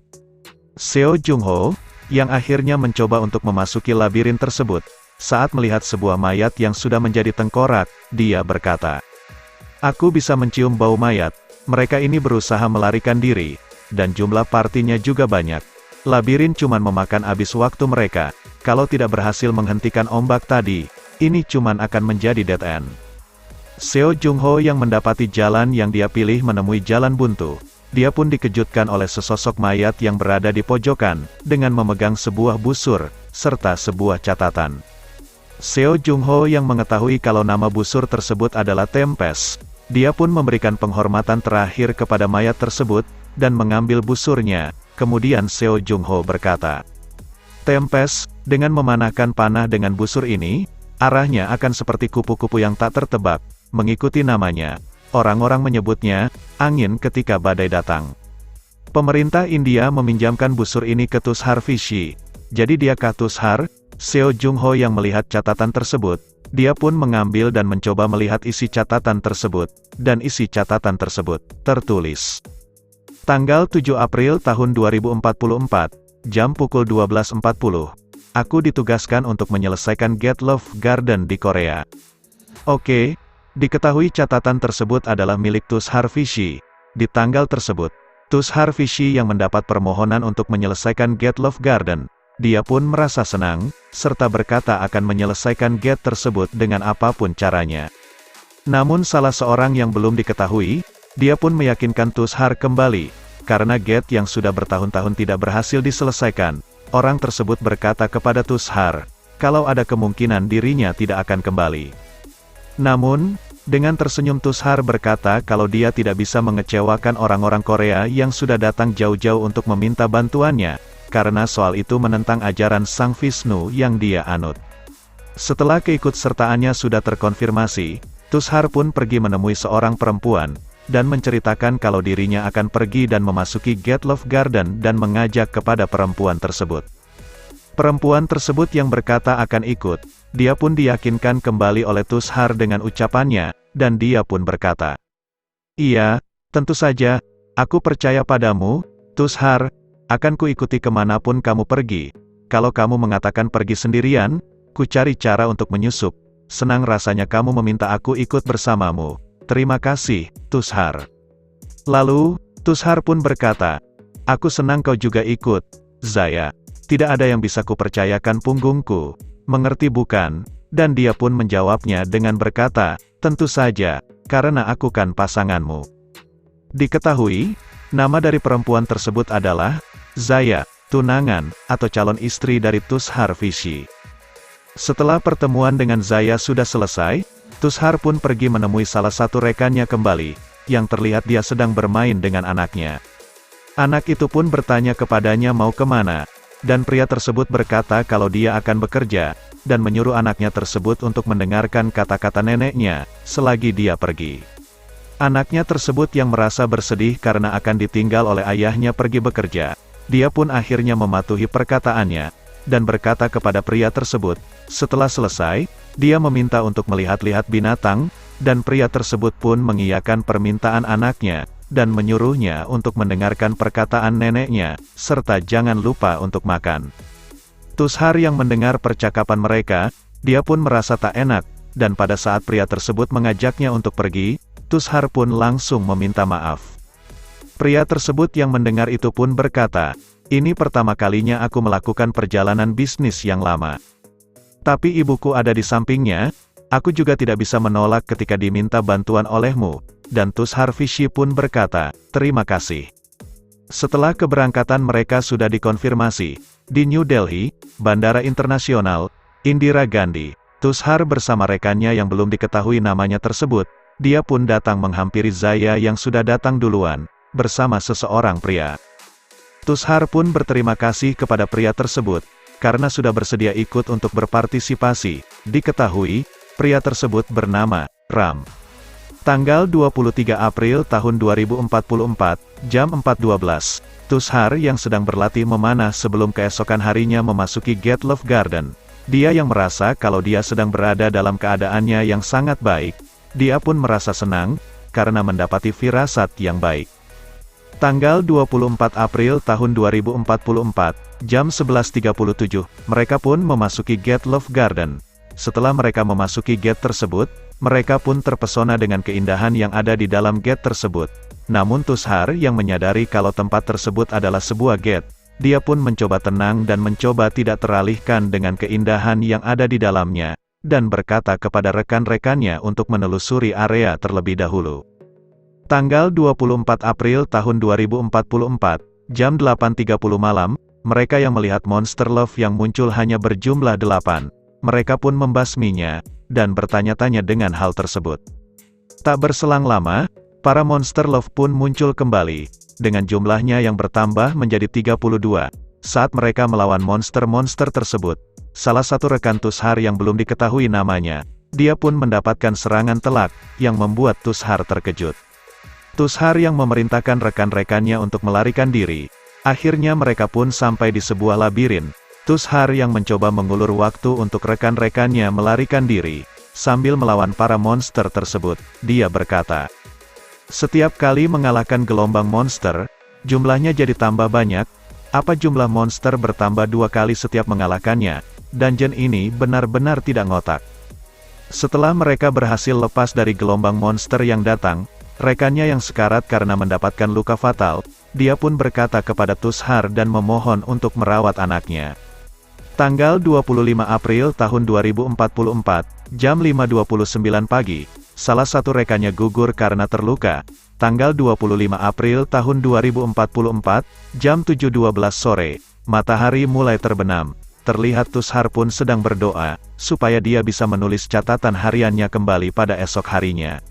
Speaker 1: Seo Jung Ho, yang akhirnya mencoba untuk memasuki labirin tersebut, saat melihat sebuah mayat yang sudah menjadi tengkorak, dia berkata, "Aku bisa mencium bau mayat, mereka ini berusaha melarikan diri, dan jumlah partinya juga banyak. Labirin cuman memakan habis waktu mereka, kalau tidak berhasil menghentikan ombak tadi, ini cuman akan menjadi dead end." Seo Jung Ho yang mendapati jalan yang dia pilih menemui jalan buntu, dia pun dikejutkan oleh sesosok mayat yang berada di pojokan, dengan memegang sebuah busur, serta sebuah catatan. Seo Jung Ho yang mengetahui kalau nama busur tersebut adalah Tempest, dia pun memberikan penghormatan terakhir kepada mayat tersebut, dan mengambil busurnya. Kemudian Seo Jung Ho berkata, "Tempest, dengan memanahkan panah dengan busur ini, arahnya akan seperti kupu-kupu yang tak tertebak, mengikuti namanya. Orang-orang menyebutnya, angin ketika badai datang." Pemerintah India meminjamkan busur ini ke Tushar Vishi. Jadi dia ke Tushar. Seo Jung Ho yang melihat catatan tersebut, dia pun mengambil dan mencoba melihat isi catatan tersebut, dan isi catatan tersebut tertulis. Tanggal 7 April tahun 2044, jam pukul 12.40, aku ditugaskan untuk menyelesaikan Get Love Garden di Korea. Oke, diketahui catatan tersebut adalah milik Tushar Vishi. Di tanggal tersebut, Tushar Vishi yang mendapat permohonan untuk menyelesaikan Get Love Garden. Dia pun merasa senang, serta berkata akan menyelesaikan gate tersebut dengan apapun caranya. Namun salah seorang yang belum diketahui, dia pun meyakinkan Tushar kembali, karena gate yang sudah bertahun-tahun tidak berhasil diselesaikan. Orang tersebut berkata kepada Tushar, kalau ada kemungkinan dirinya tidak akan kembali. Namun, dengan tersenyum Tushar berkata kalau dia tidak bisa mengecewakan orang-orang Korea yang sudah datang jauh-jauh untuk meminta bantuannya, karena soal itu menentang ajaran Sang Vishnu yang dia anut. Setelah keikutsertaannya sudah terkonfirmasi, Tushar pun pergi menemui seorang perempuan, dan menceritakan kalau dirinya akan pergi dan memasuki Get Love Garden dan mengajak kepada perempuan tersebut. Perempuan tersebut yang berkata akan ikut, dia pun diyakinkan kembali oleh Tushar dengan ucapannya, dan dia pun berkata, "Iya, tentu saja, aku percaya padamu, Tushar. Akan kuikuti kemanapun kamu pergi. Kalau kamu mengatakan pergi sendirian, ku cari cara untuk menyusup. Senang rasanya kamu meminta aku ikut bersamamu. Terima kasih, Tushar." Lalu, Tushar pun berkata, "Aku senang kau juga ikut, Zaya. Tidak ada yang bisa kupercayakan punggungku. Mengerti bukan?" Dan dia pun menjawabnya dengan berkata, "Tentu saja, karena aku kan pasanganmu." Diketahui, nama dari perempuan tersebut adalah Zaya, tunangan, atau calon istri dari Tushar Vishi. Setelah pertemuan dengan Zaya sudah selesai, Tushar pun pergi menemui salah satu rekannya kembali, yang terlihat dia sedang bermain dengan anaknya. Anak itu pun bertanya kepadanya mau kemana, dan pria tersebut berkata kalau dia akan bekerja, dan menyuruh anaknya tersebut untuk mendengarkan kata-kata neneknya, selagi dia pergi. Anaknya tersebut yang merasa bersedih karena akan ditinggal oleh ayahnya pergi bekerja, dia pun akhirnya mematuhi perkataannya, dan berkata kepada pria tersebut. Setelah selesai, dia meminta untuk melihat-lihat binatang, dan pria tersebut pun mengiyakan permintaan anaknya, dan menyuruhnya untuk mendengarkan perkataan neneknya, serta jangan lupa untuk makan. Tushar yang mendengar percakapan mereka, dia pun merasa tak enak, dan pada saat pria tersebut mengajaknya untuk pergi, Tushar pun langsung meminta maaf. Pria tersebut yang mendengar itu pun berkata, "Ini pertama kalinya aku melakukan perjalanan bisnis yang lama. Tapi ibuku ada di sampingnya, aku juga tidak bisa menolak ketika diminta bantuan olehmu." Dan Tushar Vishi pun berkata, "Terima kasih." Setelah keberangkatan mereka sudah dikonfirmasi, di New Delhi, Bandara Internasional Indira Gandhi, Tushar bersama rekannya yang belum diketahui namanya tersebut, dia pun datang menghampiri Zaya yang sudah datang duluan, bersama seseorang pria. Tushar pun berterima kasih kepada pria tersebut, karena sudah bersedia ikut untuk berpartisipasi. Diketahui, pria tersebut bernama Ram. Tanggal 23 April tahun 2044, jam 4.12, Tushar yang sedang berlatih memanah sebelum keesokan harinya memasuki Gate Love Garden. Dia yang merasa kalau dia sedang berada dalam keadaannya yang sangat baik. Dia pun merasa senang, karena mendapati firasat yang baik. Tanggal 24 April tahun 2044, jam 11.37, mereka pun memasuki Gate Love Garden. Setelah mereka memasuki gate tersebut, mereka pun terpesona dengan keindahan yang ada di dalam gate tersebut. Namun Tushar yang menyadari kalau tempat tersebut adalah sebuah gate, dia pun mencoba tenang dan mencoba tidak teralihkan dengan keindahan yang ada di dalamnya, dan berkata kepada rekan-rekannya untuk menelusuri area terlebih dahulu. Tanggal 24 April tahun 2044, jam 8.30 malam, mereka yang melihat monster love yang muncul hanya berjumlah 8. Mereka pun membasminya, dan bertanya-tanya dengan hal tersebut. Tak berselang lama, para monster love pun muncul kembali, dengan jumlahnya yang bertambah menjadi 32. Saat mereka melawan monster-monster tersebut, salah satu rekan Tushar yang belum diketahui namanya, dia pun mendapatkan serangan telak, yang membuat Tushar terkejut. Tushar yang memerintahkan rekan-rekannya untuk melarikan diri. Akhirnya mereka pun sampai di sebuah labirin. Tushar yang mencoba mengulur waktu untuk rekan-rekannya melarikan diri. Sambil melawan para monster tersebut, dia berkata, "Setiap kali mengalahkan gelombang monster, jumlahnya jadi tambah banyak. Apa jumlah monster bertambah 2 kali setiap mengalahkannya? Dungeon ini benar-benar tidak ngotak." Setelah mereka berhasil lepas dari gelombang monster yang datang, rekannya yang sekarat karena mendapatkan luka fatal, dia pun berkata kepada Tushar dan memohon untuk merawat anaknya. Tanggal 25 April tahun 2044, jam 5.29 pagi, salah satu rekannya gugur karena terluka. Tanggal 25 April tahun 2044, jam 7.12 sore, matahari mulai terbenam. Terlihat Tushar pun sedang berdoa, supaya dia bisa menulis catatan hariannya kembali pada esok harinya.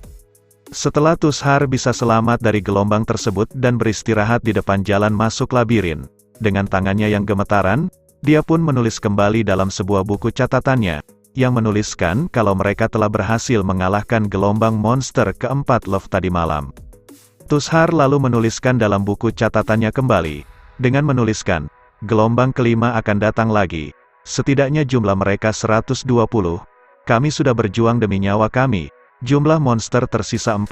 Speaker 1: Setelah Tushar bisa selamat dari gelombang tersebut dan beristirahat di depan jalan masuk labirin, dengan tangannya yang gemetaran, dia pun menulis kembali dalam sebuah buku catatannya, yang menuliskan kalau mereka telah berhasil mengalahkan gelombang monster keempat love tadi malam. Tushar lalu menuliskan dalam buku catatannya kembali, dengan menuliskan, gelombang kelima akan datang lagi, setidaknya jumlah mereka 120, kami sudah berjuang demi nyawa kami. Jumlah monster tersisa 40.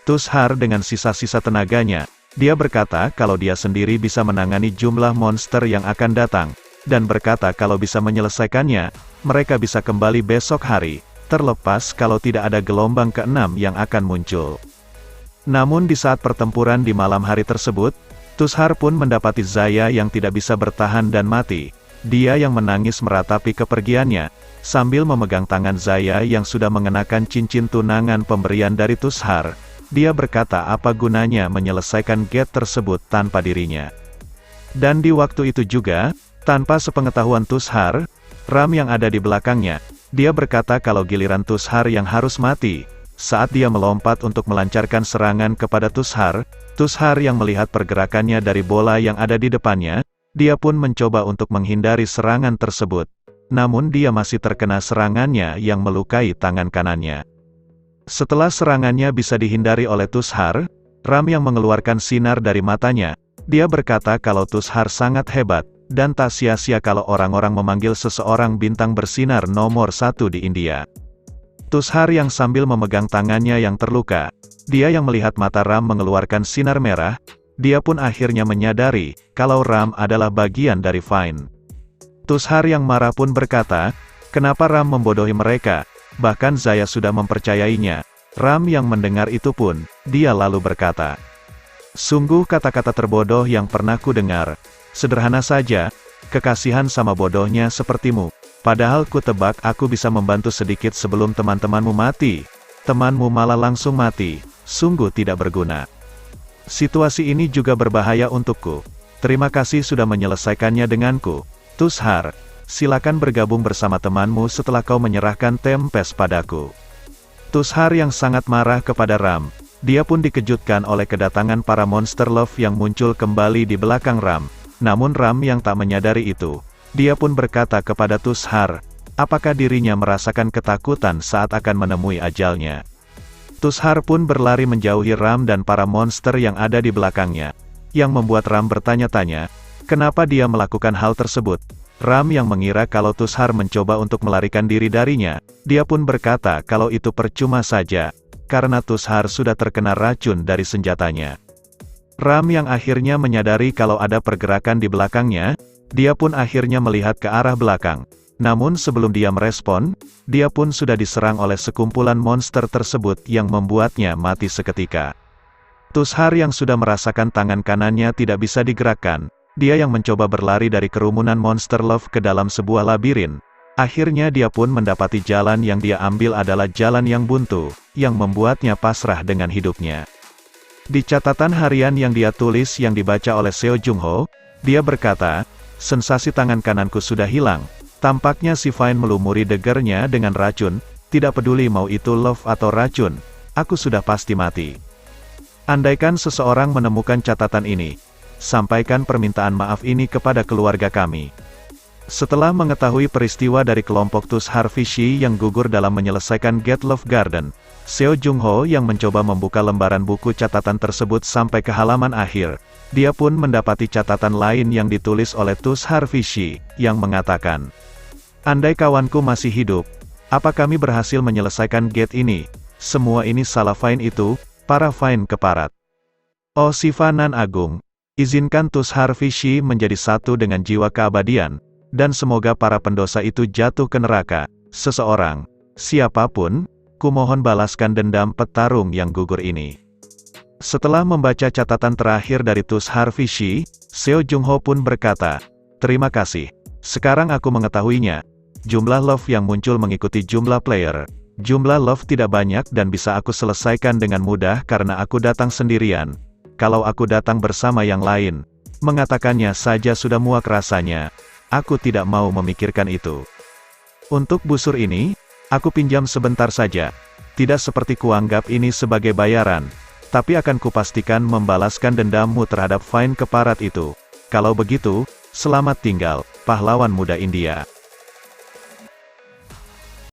Speaker 1: Tushar dengan sisa-sisa tenaganya, dia berkata kalau dia sendiri bisa menangani jumlah monster yang akan datang, dan berkata kalau bisa menyelesaikannya, mereka bisa kembali besok hari, terlepas kalau tidak ada gelombang ke-6 yang akan muncul. Namun di saat pertempuran di malam hari tersebut, Tushar pun mendapati Zaya yang tidak bisa bertahan dan mati. Dia yang menangis meratapi kepergiannya, sambil memegang tangan Zaya yang sudah mengenakan cincin tunangan pemberian dari Tushar. Dia berkata apa gunanya menyelesaikan gate tersebut tanpa dirinya. Dan di waktu itu juga, tanpa sepengetahuan Tushar, Ram yang ada di belakangnya, dia berkata kalau giliran Tushar yang harus mati. Saat dia melompat untuk melancarkan serangan kepada Tushar, Tushar yang melihat pergerakannya dari bola yang ada di depannya, dia pun mencoba untuk menghindari serangan tersebut. Namun dia masih terkena serangannya yang melukai tangan kanannya. Setelah serangannya bisa dihindari oleh Tushar, Ram yang mengeluarkan sinar dari matanya, dia berkata kalau Tushar sangat hebat, dan tak sia-sia kalau orang-orang memanggil seseorang bintang bersinar nomor 1 di India. Tushar yang sambil memegang tangannya yang terluka, dia yang melihat mata Ram mengeluarkan sinar merah, dia pun akhirnya menyadari, kalau Ram adalah bagian dari Fine. Tushar yang marah pun berkata, kenapa Ram membodohi mereka, bahkan Zaya sudah mempercayainya. Ram yang mendengar itu pun, dia lalu berkata, sungguh kata-kata terbodoh yang pernah ku dengar. Sederhana saja, kekasihan sama bodohnya sepertimu. Padahal ku tebak aku bisa membantu sedikit sebelum teman-temanmu mati. Temanmu malah langsung mati, sungguh tidak berguna. Situasi ini juga berbahaya untukku. Terima kasih sudah menyelesaikannya denganku. Tushar, silakan bergabung bersama temanmu setelah kau menyerahkan Tempest padaku. Tushar yang sangat marah kepada Ram, Dia pun dikejutkan oleh kedatangan para monster love yang muncul kembali di belakang Ram. Namun Ram yang tak menyadari itu. Dia pun berkata kepada Tushar, apakah dirinya merasakan ketakutan saat akan menemui ajalnya. Tushar pun berlari menjauhi Ram dan para monster yang ada di belakangnya. Yang membuat Ram bertanya-tanya, kenapa dia melakukan hal tersebut. Ram yang mengira kalau Tushar mencoba untuk melarikan diri darinya, dia pun berkata kalau itu percuma saja, karena Tushar sudah terkena racun dari senjatanya. Ram yang akhirnya menyadari kalau ada pergerakan di belakangnya, dia pun akhirnya melihat ke arah belakang. Namun sebelum dia merespon, dia pun sudah diserang oleh sekumpulan monster tersebut yang membuatnya mati seketika. Tushar yang sudah merasakan tangan kanannya tidak bisa digerakkan, dia yang mencoba berlari dari kerumunan monster love ke dalam sebuah labirin. Akhirnya dia pun mendapati jalan yang dia ambil adalah jalan yang buntu, yang membuatnya pasrah dengan hidupnya. Di catatan harian yang dia tulis yang dibaca oleh Seo Jung-ho, dia berkata, sensasi tangan kananku sudah hilang. Tampaknya si Fine melumuri degernya dengan racun, tidak peduli mau itu love atau racun, aku sudah pasti mati. Andaikan seseorang menemukan catatan ini, sampaikan permintaan maaf ini kepada keluarga kami. Setelah mengetahui peristiwa dari kelompok Tushar Fishi yang gugur dalam menyelesaikan Get Love Garden, Seo Jung-ho yang mencoba membuka lembaran buku catatan tersebut sampai ke halaman akhir, dia pun mendapati catatan lain yang ditulis oleh Tushar Fishi, yang mengatakan, andai kawanku masih hidup, apa kami berhasil menyelesaikan gate ini? Semua ini salah Fine itu, para Fine keparat. Oh Siva nan agung, izinkan Tushar Fishi menjadi satu dengan jiwa keabadian, dan semoga para pendosa itu jatuh ke neraka. Seseorang, siapapun, kumohon balaskan dendam petarung yang gugur ini. Setelah membaca catatan terakhir dari Tushar Fishi, Seo Jung-ho pun berkata, terima kasih. Sekarang aku mengetahuinya. Jumlah love yang muncul mengikuti jumlah player. Jumlah love tidak banyak dan bisa aku selesaikan dengan mudah karena aku datang sendirian. Kalau aku datang bersama yang lain, mengatakannya saja sudah muak rasanya. Aku tidak mau memikirkan itu. Untuk busur ini, aku pinjam sebentar saja. Tidak seperti kuanggap ini sebagai bayaran, tapi akan kupastikan membalaskan dendammu terhadap Fine keparat itu. Kalau begitu, selamat tinggal, pahlawan muda India.